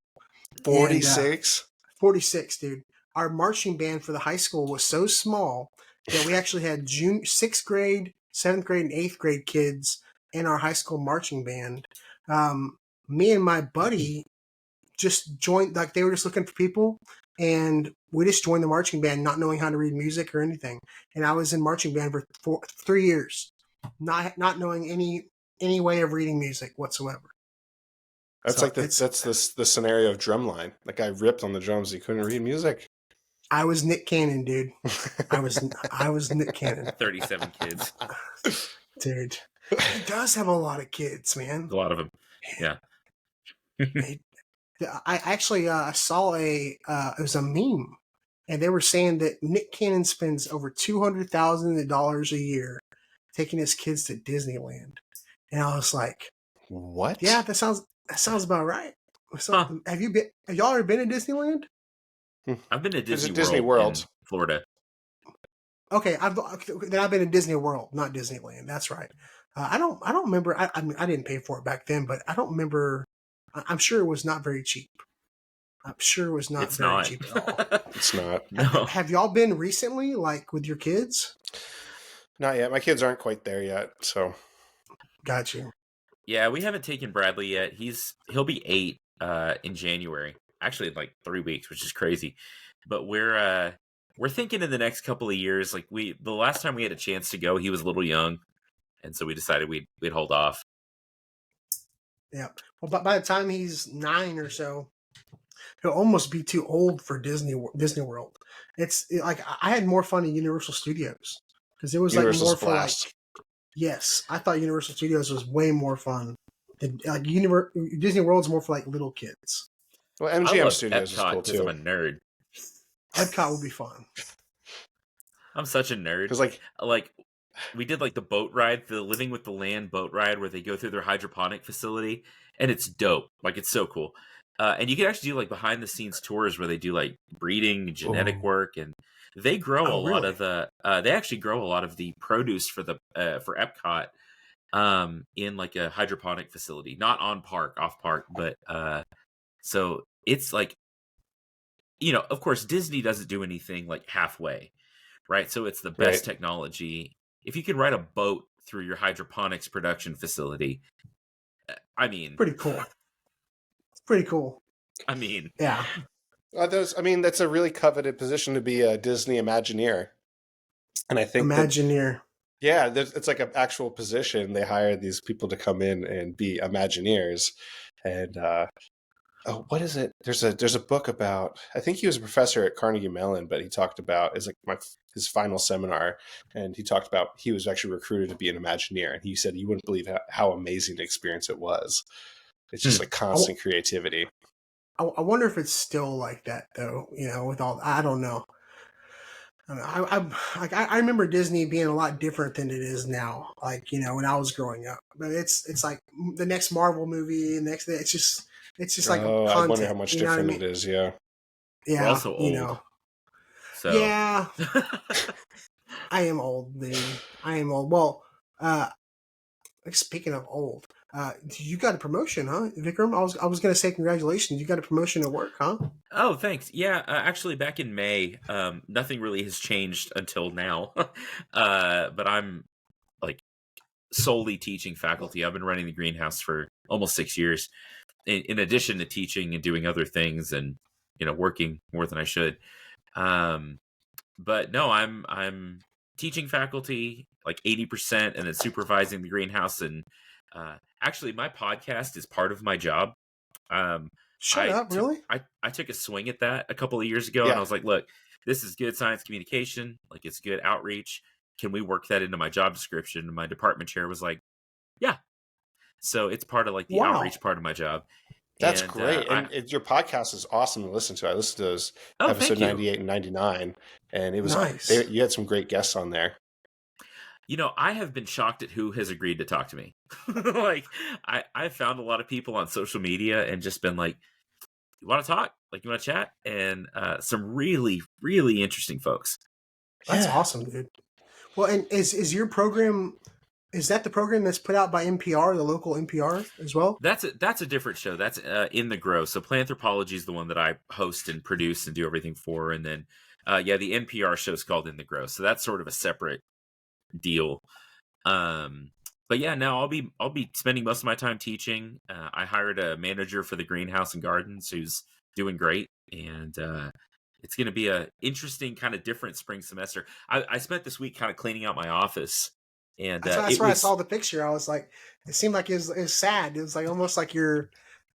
46. 46, dude. Our marching band for the high school was so small that we actually had 6th grade, 7th grade, and 8th grade kids in our high school marching band. Me and my buddy just joined, like they were just looking for people, and we just joined the marching band, not knowing how to read music or anything. And I was in marching band for 3 years, not knowing any way of reading music whatsoever. That's So like the scenario of Drumline. That guy ripped on the drums. He couldn't read music. I was Nick Cannon, dude. I was Nick Cannon, 37 kids. dude. He does have a lot of kids, man. A lot of them. Yeah. I actually saw it was a meme, and they were saying that Nick Cannon spends over $200,000 a year taking his kids to Disneyland, and I was like, what? yeah, that sounds about right. So, have y'all ever been to Disneyland? I've been to Disney World in Florida. Okay, I've been to Disney World, not Disneyland. That's right. I don't remember. I mean, I didn't pay for it back then, but I don't remember. I'm sure it was not very cheap. I'm sure it was not It's very not. cheap at all. It's not. No. Have y'all been recently, like with your kids? Not yet. My kids aren't quite there yet. So Got you. Yeah, we haven't taken Bradley yet. He'll be 8 in January. Actually, in like 3 weeks, which is crazy. But we're thinking in the next couple of years. Like the last time we had a chance to go, he was a little young, and so we decided we'd hold off. Yeah. Well, by the time he's 9 or so, he'll almost be too old for Disney World. Like I had more fun at Universal Studios because it was Universal's like more for blast. like. Yes, I thought Universal Studios was way more fun. Like Disney World's more for like little kids. Well, I MGM love Studios is Epcot cool because too. I'm a nerd. Epcot will be fun. I'm such a nerd. Because like We did like the boat ride, the Living with the Land boat ride, where they go through their hydroponic facility, and it's dope. Like it's so cool. And you can actually do like behind the scenes tours where they do like breeding, genetic work, and they grow a lot of the. They actually grow a lot of the produce for Epcot, in like a hydroponic facility, not on park, off park, but so it's like, of course Disney doesn't do anything like halfway, right? So it's the best technology. If you can ride a boat through your hydroponics production facility, I mean, pretty cool. It's pretty cool. I mean, yeah. That's a really coveted position to be a Disney Imagineer, and I think Imagineer. Yeah, it's like an actual position. They hire these people to come in and be Imagineers, and what is it? There's a book about. I think he was a professor at Carnegie Mellon, but he talked about his final seminar, and he talked about he was actually recruited to be an Imagineer, and he said you wouldn't believe how amazing the experience it was. It's just like constant creativity. I wonder if it's still like that though. With all I don't know. I remember Disney being a lot different than it is now. Like when I was growing up, but it's like the next Marvel movie, and it's just like content. I wonder how much different it is. Yeah. Yeah. We're also old. So yeah. I am old, dude. I am old. Well, speaking of old, you got a promotion, huh, Vikram? I was gonna say congratulations. You got a promotion at work, huh? Oh, thanks. Yeah, actually, back in May, nothing really has changed until now. But I'm like solely teaching faculty. I've been running the greenhouse for almost 6 years, in addition to teaching and doing other things, and working more than I should. But no, I'm teaching faculty like 80%, and then supervising the greenhouse. And actually, my podcast is part of my job. Shut up, really? I took a swing at that a couple of years ago, and I was like, look, this is good science communication. Like, it's good outreach. Can we work that into my job description? And my department chair was like, yeah. So it's part of like the outreach part of my job. That's great. And your podcast is awesome to listen to. I listened to those episode 98 and 99, and it was nice. You had some great guests on there. I have been shocked at who has agreed to talk to me. Like, I found a lot of people on social media and just been like, you want to talk? Like, you want to chat? And some really, really interesting folks. That's awesome, dude. Well, and is your program, is that the program that's put out by NPR, the local NPR as well? That's a different show. That's In the Grow. So Planthropology is the one that I host and produce and do everything for. And then, the NPR show is called In the Grow. So that's sort of a separate deal. but yeah, no, I'll be spending most of my time teaching. I hired a manager for the greenhouse and gardens who's doing great, and it's going to be a interesting kind of different spring semester. I spent this week kind of cleaning out my office, and That's it where I was saw the picture. I was like, it seemed like it was sad. It was like almost like you're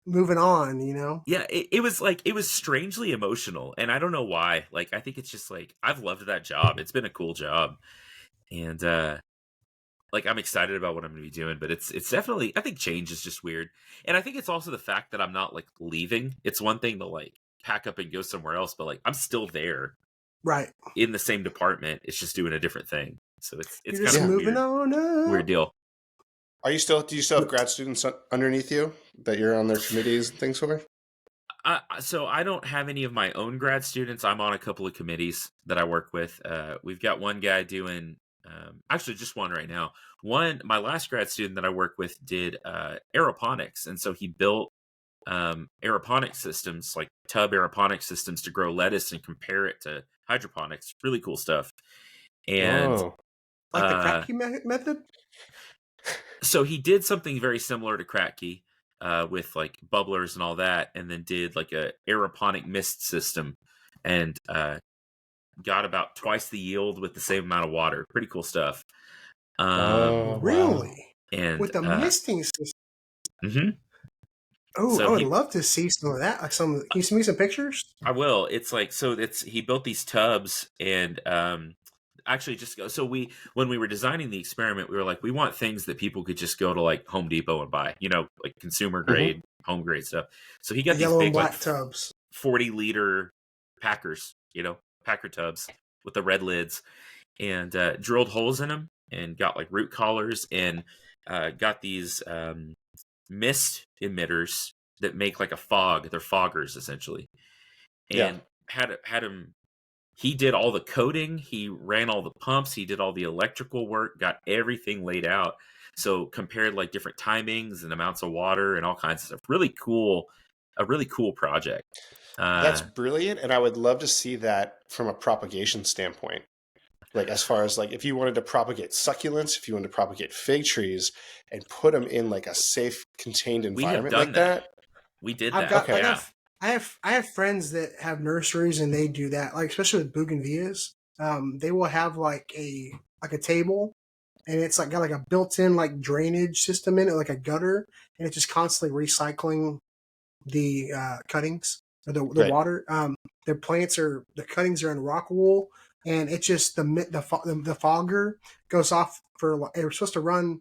moving on, you know? yeah, it was like it was strangely emotional, and I don't know why. Like I think it's just like I've loved that job. It's been a cool job, and like I'm excited about what I'm going to be doing, but it's definitely I think change is just weird. And I think it's also the fact that I'm not like leaving. It's one thing to like pack up and go somewhere else, but like I'm still there Right. in the same department. It's just doing a different thing. So it's You're kind just of a Yeah. moving on weird up. deal. Do you still have grad students underneath you that you're on their committees and things for? So I don't have any of my own grad students. I'm on a couple of committees that I work with. We've got one guy doing, actually just one right now. My last grad student that I work with did aeroponics, and so he built aeroponic systems, like tub aeroponic systems, to grow lettuce and compare it to hydroponics. Really cool stuff. And Whoa. Like the uh, Kratky method? so he did something very similar to Kratky, with like bubblers and all that, and then did like a aeroponic mist system, and got about twice the yield with the same amount of water. Pretty cool stuff. Oh, wow. Really? And With the misting system. mhm. Oh, I So would love to see some of that. Like can you send me some pictures? I will. It's like he built these tubs, and actually just go. So when we were designing the experiment, we were like, we want things that people could just go to like Home Depot and buy, like consumer Hmm. grade, home grade stuff. So he The got these yellow and big like black tubs. 40-liter packers, packer tubs with the red lids, and drilled holes in them, and got like root collars, and got these mist emitters that make like a fog. They're foggers essentially, Yeah. and had him. He did all the coding. He ran all the pumps. He did all the electrical work. Got everything laid out. So compared like different timings and amounts of water and all kinds of stuff. Really cool. A really cool project. That's Uh, brilliant. And I would love to see that from a propagation standpoint. Like, as far as like, if you wanted to propagate succulents, if you wanted to propagate fig trees and put them in like a safe, contained we have environment done like that. that. We did I've that. got Okay. Yeah. I have friends that have nurseries and they do that. Like especially with bougainvilleas, they will have like a table, and it's like got like a built-in like drainage system in it, like a gutter, and it's just constantly recycling the cuttings or the Right. water. The cuttings are in rock wool, and it's just the fogger goes off for it was supposed to run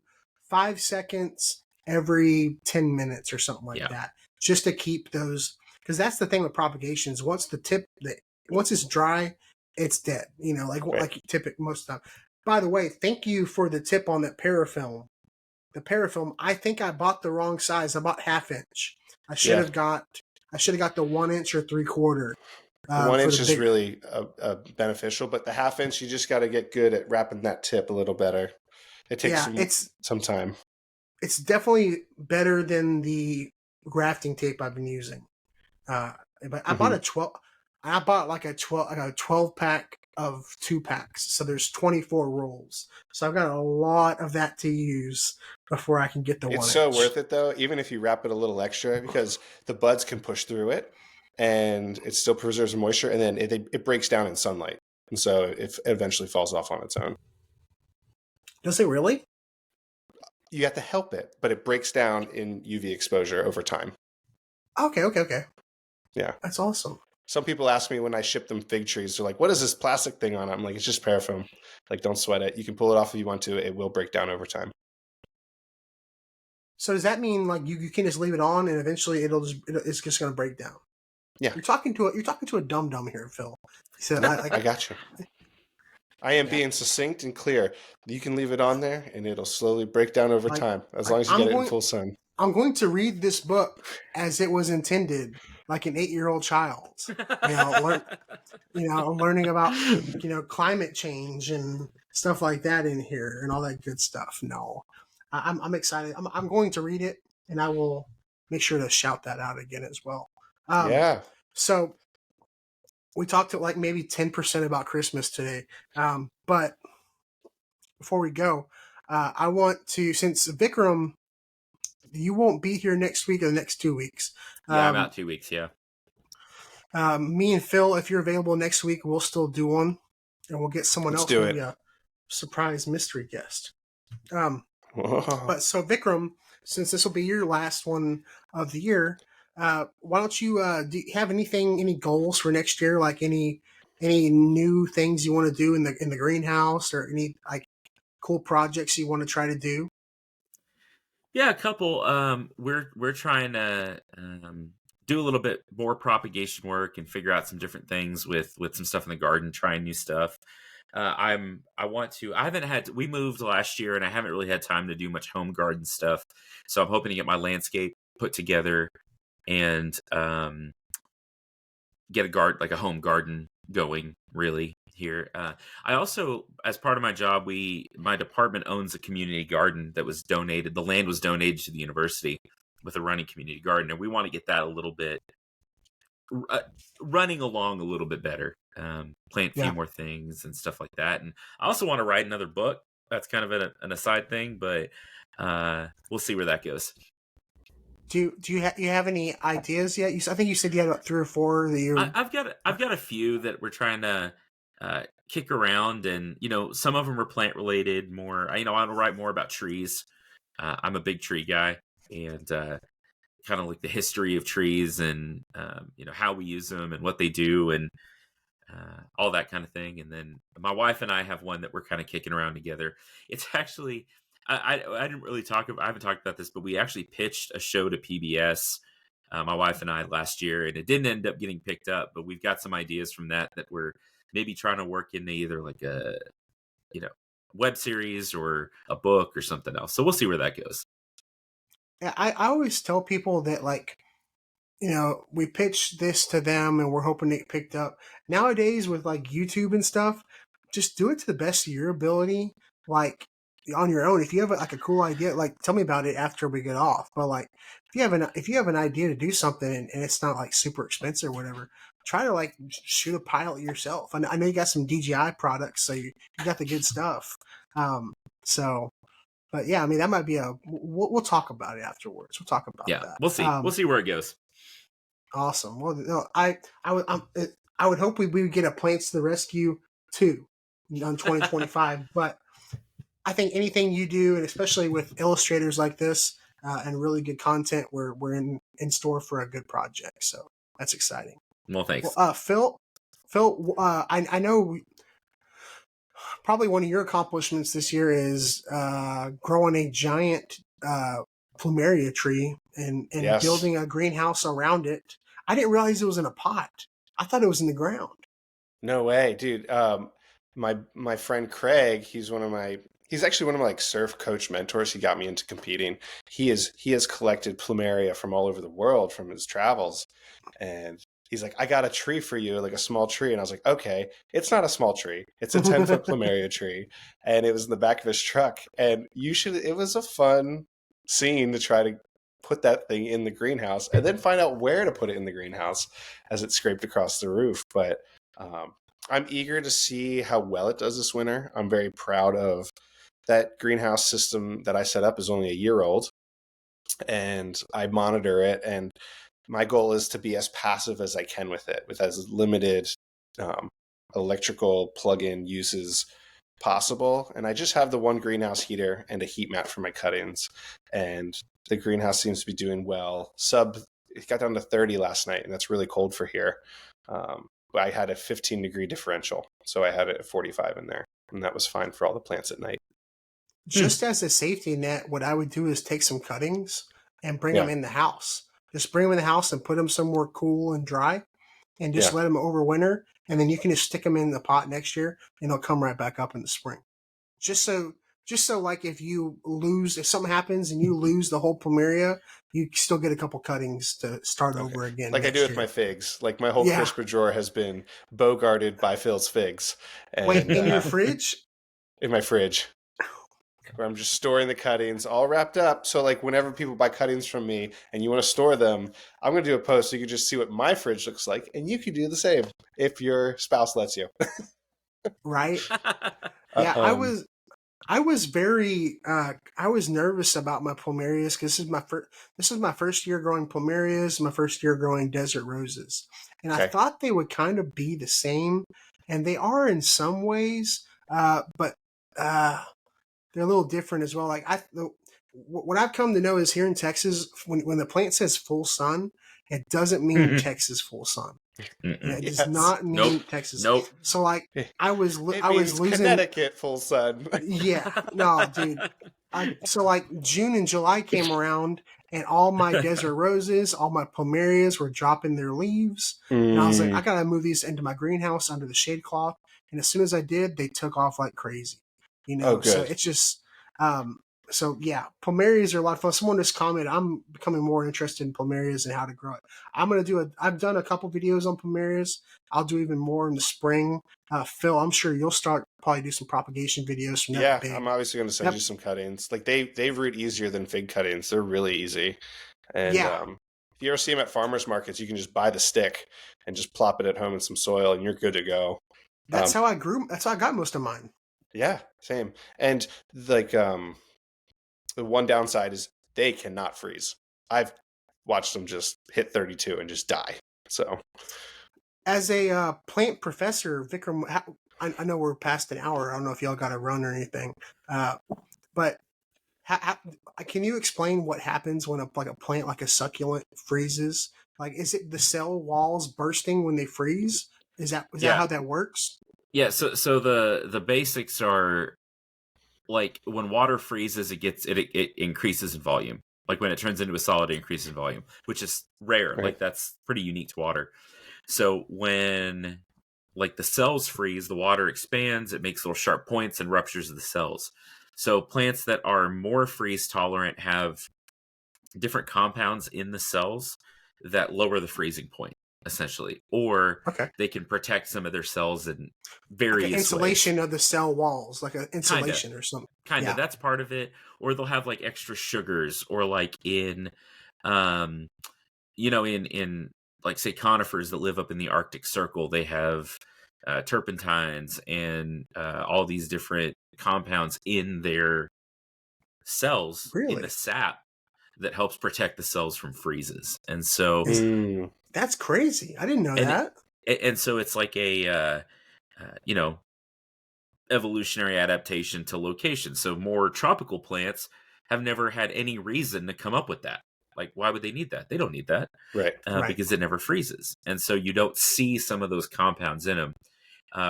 5 seconds every 10 minutes or something like Yeah. that, just to keep those. Because that's the thing with propagations. Once it's dry, it's dead. Like Right. like you tip it most of the time. By the way, thank you for the tip on that parafilm. The parafilm, I think I bought the wrong size. I bought half inch. I should Yeah. have got the 1 inch or 3/4 The one for the inch is big. really beneficial, but the half inch, you just got to get good at wrapping that tip a little better. It takes Yeah, some time. it's definitely better than the grafting tape I've been using. But I bought Hmm. a 12. I bought like a 12 pack of 2 packs. So there's 24 rolls. So I've got a lot of that to use before I can get the It's 1 so inch. worth it though, even if you wrap it a little extra, because the buds can push through it, and it still preserves the moisture, and then it breaks down in sunlight, and so it eventually falls off on its own. Does it really? You have to help it, but it breaks down in UV exposure over time. Okay. Yeah. That's awesome. Some people ask me when I ship them fig trees, they're like, "What is this plastic thing on it?" I'm like, "It's just paraffin. Like, don't sweat it. You can pull it off if you want to. It will break down over time." So does that mean like you can just leave it on and eventually it's just going to break down? Yeah. You're talking to a dum dum here, Phil. He said, I got you. I am Yeah. being succinct and clear. You can leave it on there, and it'll slowly break down over Like- time, as like, long as you I'm get it going- in full sun. I'm going to read this book as it was intended, like an 8-year-old child. I'm learning about climate change and stuff like that in here and all that good stuff. No, I'm excited. I'm going to read it, and I will make sure to shout that out again as well. Yeah. So we talked to like maybe 10% about Christmas today. But before we go, I want to, since Vikram, you won't be here next week or the next 2 weeks. Yeah, I'm out 2 weeks. Yeah. Me and Phil, if you're available next week, we'll still do one, and we'll get someone Let's else, do maybe it. a surprise mystery guest. Whoa. But so Vikram, since this will be your last one of the year, why don't you do you have any goals for next year? Like any new things you want to do in the greenhouse, or any like cool projects you want to try to do? Yeah, a couple. We're trying to do a little bit more propagation work and figure out some different things with some stuff in the garden, trying new stuff. I want to. I haven't had. We moved last year, and I haven't really had time to do much home garden stuff. So I'm hoping to get my landscape put together and get a garden, like a home garden, going really here. I also, as part of my job, my department owns a community garden that was donated. The land was donated to the university with a running community garden, and we want to get that a little bit running along a little bit better. Plant a few Yeah. more things and stuff like that. And I also want to write another book. That's kind of an aside thing, but we'll see where that goes. Do you have any ideas yet? I think you said you had about 3 or 4 that you. I've got a few that we're trying to kick around, and some of them are plant related. More, I want to write more about trees. I'm a big tree guy, and kind of like the history of trees, and how we use them and what they do, and all that kind of thing. And then my wife and I have one that we're kind of kicking around together. It's actually I didn't really I haven't talked about this, but we actually pitched a show to PBS, my wife and I, last year, and it didn't end up getting picked up. But we've got some ideas from that we're maybe trying to work into either like a web series or a book or something else. So we'll see where that goes. I always tell people that, like, we pitch this to them and we're hoping it picked up. Nowadays with like YouTube and stuff, just do it to the best of your ability, like on your own. If you have like a cool idea, like tell me about it after we get off. But like if you have an idea to do something and it's not like super expensive or whatever, try to like shoot a pilot yourself. I know you got some DJI products, so you got the good stuff. So but yeah, I mean that might be we'll talk about it afterwards. We'll talk about Yeah, that. we'll see. We'll see where it goes. Awesome. Well, no, I would hope we would get a Plants to the Rescue 2 on 2025. But I think anything you do, and especially with illustrators like this and really good content, we're in store for a good project. So that's exciting. Well, thanks. Well, Phil, I know probably one of your accomplishments this year is growing a giant plumeria tree and Yes. building a greenhouse around it. I didn't realize it was in a pot. I thought it was in the ground. No way, dude. My friend Craig, he's actually one of my like surf coach mentors. He got me into competing. He has collected plumeria from all over the world from his travels, and he's like, I got a tree for you, like a small tree. And I was like, okay, it's not a small tree. It's a 10-foot plumeria tree. And it was in the back of his truck. And it was a fun scene to try to put that thing in the greenhouse and then find out where to put it in the greenhouse as it scraped across the roof. But I'm eager to see how well it does this winter. I'm very proud of that greenhouse system that I set up is only a year old, and I monitor it, and my goal is to be as passive as I can with it, with as limited electrical plug-in uses possible. And I just have the one greenhouse heater and a heat mat for my cuttings, and the greenhouse seems to be doing well. It got down to 30 last night, and that's really cold for here. I had a 15-degree differential, so I had it at 45 in there, and that was fine for all the plants at night. Just as a safety net, what I would do is take some cuttings and bring them in the house. Just bring them in the house and put them somewhere cool and dry, and just let them overwinter. And then you can just stick them in the pot next year, and they'll come right back up in the spring. Just so like if something happens and you lose the whole plumeria, you still get a couple cuttings to start over again. Like I do with my figs. Like my whole crisper drawer has been bogarted by Phil's figs. And, wait, in your fridge? In my fridge. Where I'm just storing the cuttings all wrapped up. So like whenever people buy cuttings from me and you want to store them, I'm going to do a post so you can just see what my fridge looks like. And you can do the same if your spouse lets you. Right? Yeah, I was I was nervous about my plumerias because this is my first year growing plumerias, my first year growing desert roses, and I Okay. thought they would kind of be the same, and they are in some ways, but they're a little different as well. What I've come to know is here in Texas, when the plant says full sun, it doesn't mean Texas full sun. And it does Yes. not Nope. mean Texas. Nope. So like It I was means losing. Connecticut full sun. Yeah, no, dude. So like June and July came around, and all my desert roses, all my plumerias were dropping their leaves, and I was like, I gotta move these into my greenhouse under the shade cloth. And as soon as I did, they took off like crazy. Oh, So good. it's just, so yeah, plumerias are a lot of fun. Someone just commented, I'm becoming more interested in plumerias and how to grow it. I've done a couple videos on plumerias. I'll do even more in the spring. Phil, I'm sure you'll probably do some propagation videos from that Yeah, big. I'm obviously going to send you some cuttings. Like they root easier than fig cuttings. They're really easy. And Yeah, if you ever see them at farmers markets, you can just buy the stick and just plop it at home in some soil, and you're good to go. that's Um, how I grew. That's how I got most of mine. yeah, same. And like the one downside is they cannot freeze. I've watched them just hit 32 and just die. So As a plant professor, Vikram, I know we're past an hour. I don't know if y'all got to run or anything, but can you explain what happens when a plant like a succulent freezes? Like, is it the cell walls bursting when they freeze? Is that Yeah. how that works? Yeah. So the basics are like when water freezes, it increases in volume. Like when it turns into a solid, it increases in volume, which is rare. right. Like that's pretty unique to water. So when like the cells freeze, the water expands, it makes little sharp points and ruptures the cells. So plants that are more freeze tolerant have different compounds in the cells that lower the freezing point, essentially, or Okay, they can protect some of their cells in like an various ways. insulation of the cell walls, like an Kind of, insulation or something. kind of. Yeah, That's part of it. Or they'll have like extra sugars, or like um, in like say conifers that live up in the Arctic Circle, they have turpentines and all these different compounds in their cells in the really. sap that helps protect the cells from freezes. And so Is Mm, That's crazy. I didn't know and that. so it's like a you know evolutionary adaptation to location. So more tropical plants have never had any reason to come up with that. Like, why would they need that? They don't need that right. Right. because it never freezes, and so you don't see some of those compounds in them.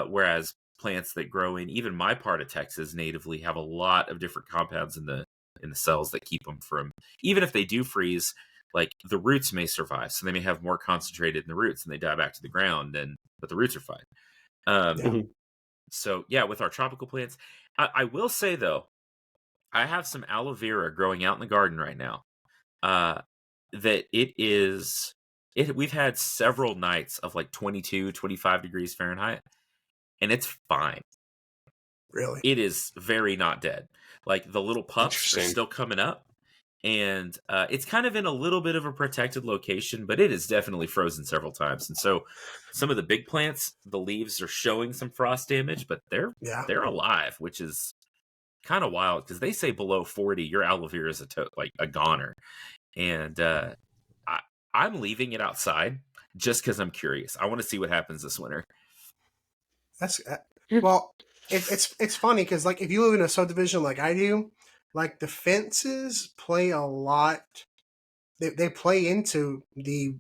Whereas plants that grow in even my part of Texas natively have a lot of different compounds in the cells that keep them from, even if they do freeze, like the roots may survive, so they may have more concentrated in the roots and they die back to the ground, but the roots are fine. Yeah. Mhm. So yeah, with our tropical plants, I will say though, I have some aloe vera growing out in the garden right now. That we've had several nights of like 22, 25 degrees Fahrenheit, and it's fine. Really. It is very not dead. Like the little puffs are Interesting. still coming up, and it's kind of in a little bit of a protected location, but it is definitely frozen several times. And so some of the big plants, the leaves are showing some frost damage, but Yeah. they're alive, which is kind of wild because they say below 40, your aloe vera is like a goner. And I'm leaving it outside just because I'm curious. I want to see what happens this winter. That's well. It's funny because like if you live in a subdivision like I do, like the fences play a lot. They play into the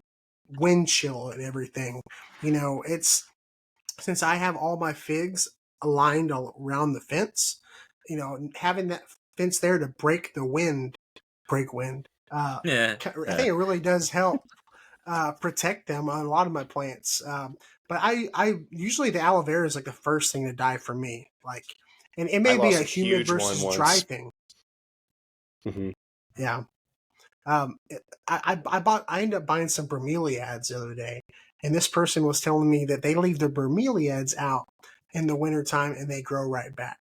wind chill and everything. It's since I have all my figs aligned around the fence. Having that fence there to break wind. Yeah. I think it really does help protect them on a lot of my plants. But I usually the aloe vera is like the first thing to die for me. Like, and it I may be lost a a humid huge one versus dry once. thing. Hmm. Yeah. I ended up buying some bromeliads the other day, and this person was telling me that they leave their bromeliads out in the wintertime and they grow right back.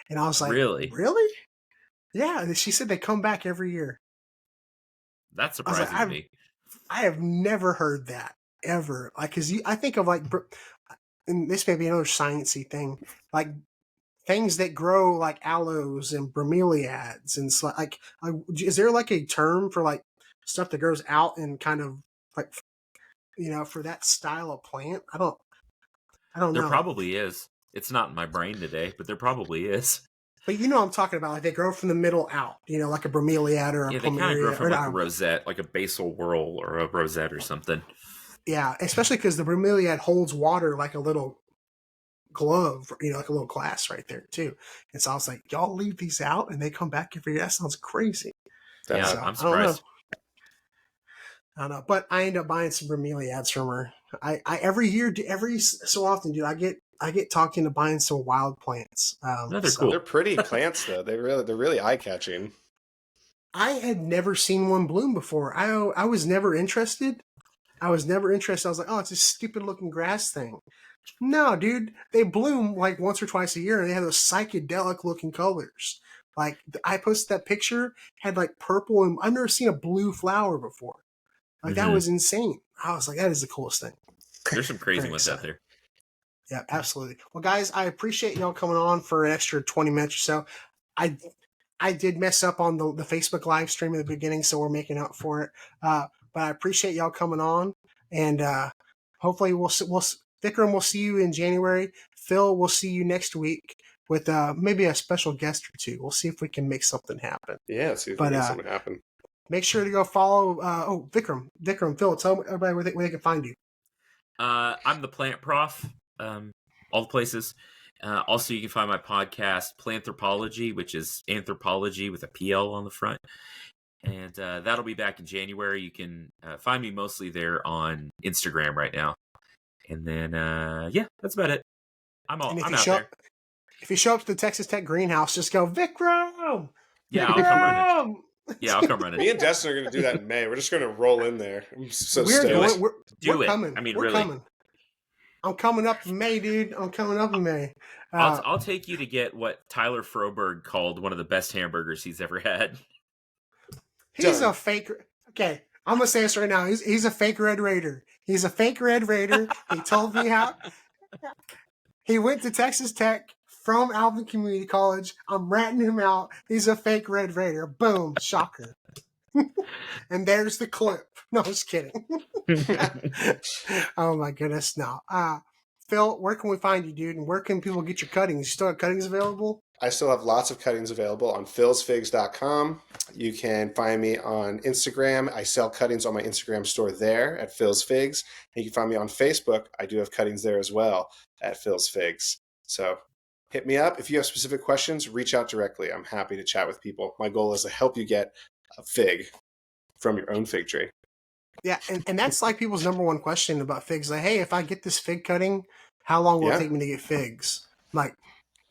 And I was like, Really? really? Yeah. And she said they come back every year. That's I was like, surprising to me. I have never heard that ever. Like, I think of like, and this may be another sciencey thing. Like things that grow like aloes and bromeliads and like, is there like a term for like stuff that grows out and kind of like, for that style of plant? I don't There know. probably is. It's not in my brain today, but there probably is. But I'm talking about, like they grow from the middle out, like a bromeliad or a Yeah, they kind of grow plumeria from or like a rosette, like a basal whorl or a rosette or something. yeah, especially because the bromeliad holds water like a little glove, like a little glass right there too. And so I was like, y'all leave these out and they come back every year. That sounds crazy. Yeah, So I'm I don't know. surprised. But I end up buying some bromeliads from her. I every year, every so often, dude, I get talked into buying some wild plants. No, they're So cool. They're pretty plants though. They're really eye catching. I had never seen one bloom before. I was never interested. I was like, oh, it's a stupid looking grass thing. No, dude, they bloom like once or twice a year, and they have those psychedelic looking colors. Like I posted that picture, had like purple, and I've never seen a blue flower before. Like that was insane. I was like, that is the coolest thing. There's some crazy Very ones out there. Yeah, absolutely. Well, guys, I appreciate y'all coming on for an extra 20 minutes or so. I I did mess up on the Facebook live stream at the beginning, so we're making up for it. But I appreciate y'all coming on, and hopefully we'll Vikram, we'll see you in January. Phil, we'll see you next week with maybe a special guest or two. We'll see if we can make something happen. Yeah, see if we can make something happen. Make sure to go follow. Vikram, Phil, tell everybody where they can find you. I'm the Plant Prof. All the places. Also, you can find my podcast, Planthropology, which is anthropology with a PL on the front. And that'll be back in January. You can find me mostly there on Instagram right now. And then, yeah, that's about it. I'm out there. If you show up to the Texas Tech greenhouse, just go, Vikram! Yeah, I'll come running. Yeah, I'll come running. Me and Destin are going to do that in May. We're just going to roll in there. I'm so We're stoked. We're coming. I mean, we're really. coming. I'm coming up in May, dude. I'm coming up in May. I'll take you to get what Tyler Froberg called one of the best hamburgers he's ever had. He's a fake. Okay, I'm gonna say this right now. He's a fake Red Raider. He's a fake Red Raider. He told me how he went to Texas Tech from Alvin Community College. I'm ratting him out. He's a fake Red Raider. Boom, shocker. And there's the clip. No, just kidding. Oh my goodness, no. Phil, where can we find you, dude? And where can people get your cuttings? You still have cuttings available? I still have lots of cuttings available on philsfigs.com. You can find me on Instagram. I sell cuttings on my Instagram store there at Phil's Figs. And you can find me on Facebook. I do have cuttings there as well at Phil's Figs. So hit me up. If you have specific questions, reach out directly. I'm happy to chat with people. My goal is to help you get a fig from your own fig tree. Yeah, and that's like people's number one question about figs. Like, hey, if I get this fig cutting, how long will it take me to get figs? Like,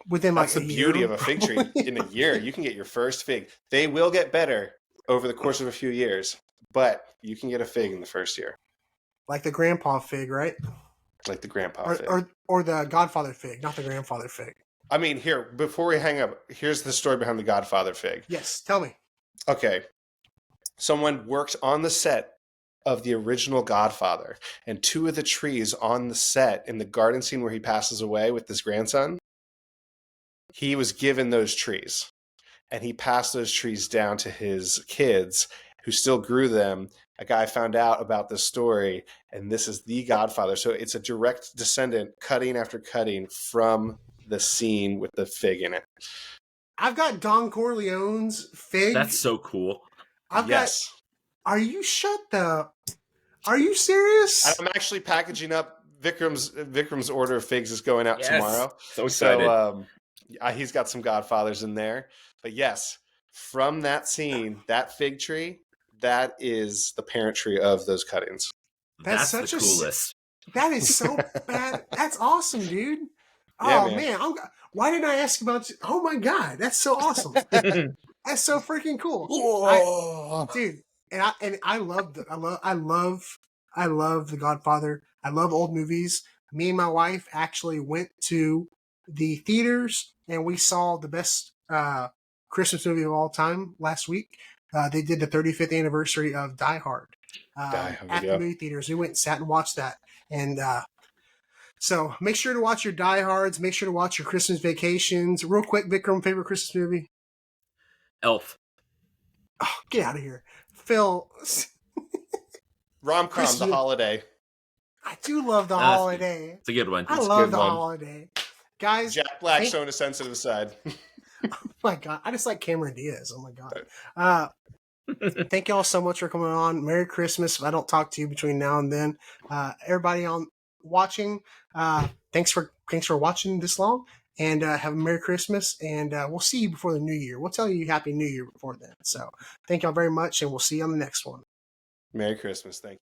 within That's like the a beauty year? of a fig tree. In a year, you can get your first fig. They will get better over the course of a few years, but you can get a fig in the first year. Like the grandpa fig, right? Like the grandpa fig. Or the godfather fig, not the grandfather fig. I mean, here, before we hang up, here's the story behind the godfather fig. Yes, tell me. Okay. Someone worked on the set of the original Godfather, and two of the trees on the set in the garden scene where he passes away with his grandson, he was given those trees, and he passed those trees down to his kids who still grew them. A guy found out about this story, and this is the Godfather. So it's a direct descendant, cutting after cutting, from the scene with the fig in it. I've got Don Corleone's fig. That's so cool. Yes. Are you Are you serious? I'm actually packaging up Vikram's order of figs is going out tomorrow. So excited. So he's got some Godfathers in there. But yes, from that scene, that fig tree, that is the parent tree of those cuttings. That's the coolest. That is so bad. That's awesome, dude. Oh Yeah, man. Why didn't I ask about? Oh my god, that's so awesome. That's so freaking cool, dude. And I love The Godfather. I love old movies. Me and my wife actually went to the theaters and we saw the best Christmas movie of all time last week. They did the 35th anniversary of Die Hard at the movie theaters. We went and sat and watched that, and So make sure to watch your diehards. Make sure to watch your Christmas Vacations. Real quick, Vikram, favorite Christmas movie? Elf. Oh, get out of here. Phil, Rom-com, Chris, The Holiday. I do love The That's good. Holiday. It's a good one. I It's a love good The one. Holiday. Guys, Jack Black thank- showing a sensitive side. oh my God. I just like Cameron Diaz. Oh my God. Thank y'all so much for coming on. Merry Christmas. If I don't talk to you between now and then, everybody on watching, thanks for watching this long, and have a Merry Christmas. And we'll see you before the New Year. We'll tell you Happy New Year before then. So thank y'all very much, and we'll see you on the next one. Merry Christmas. Thank you.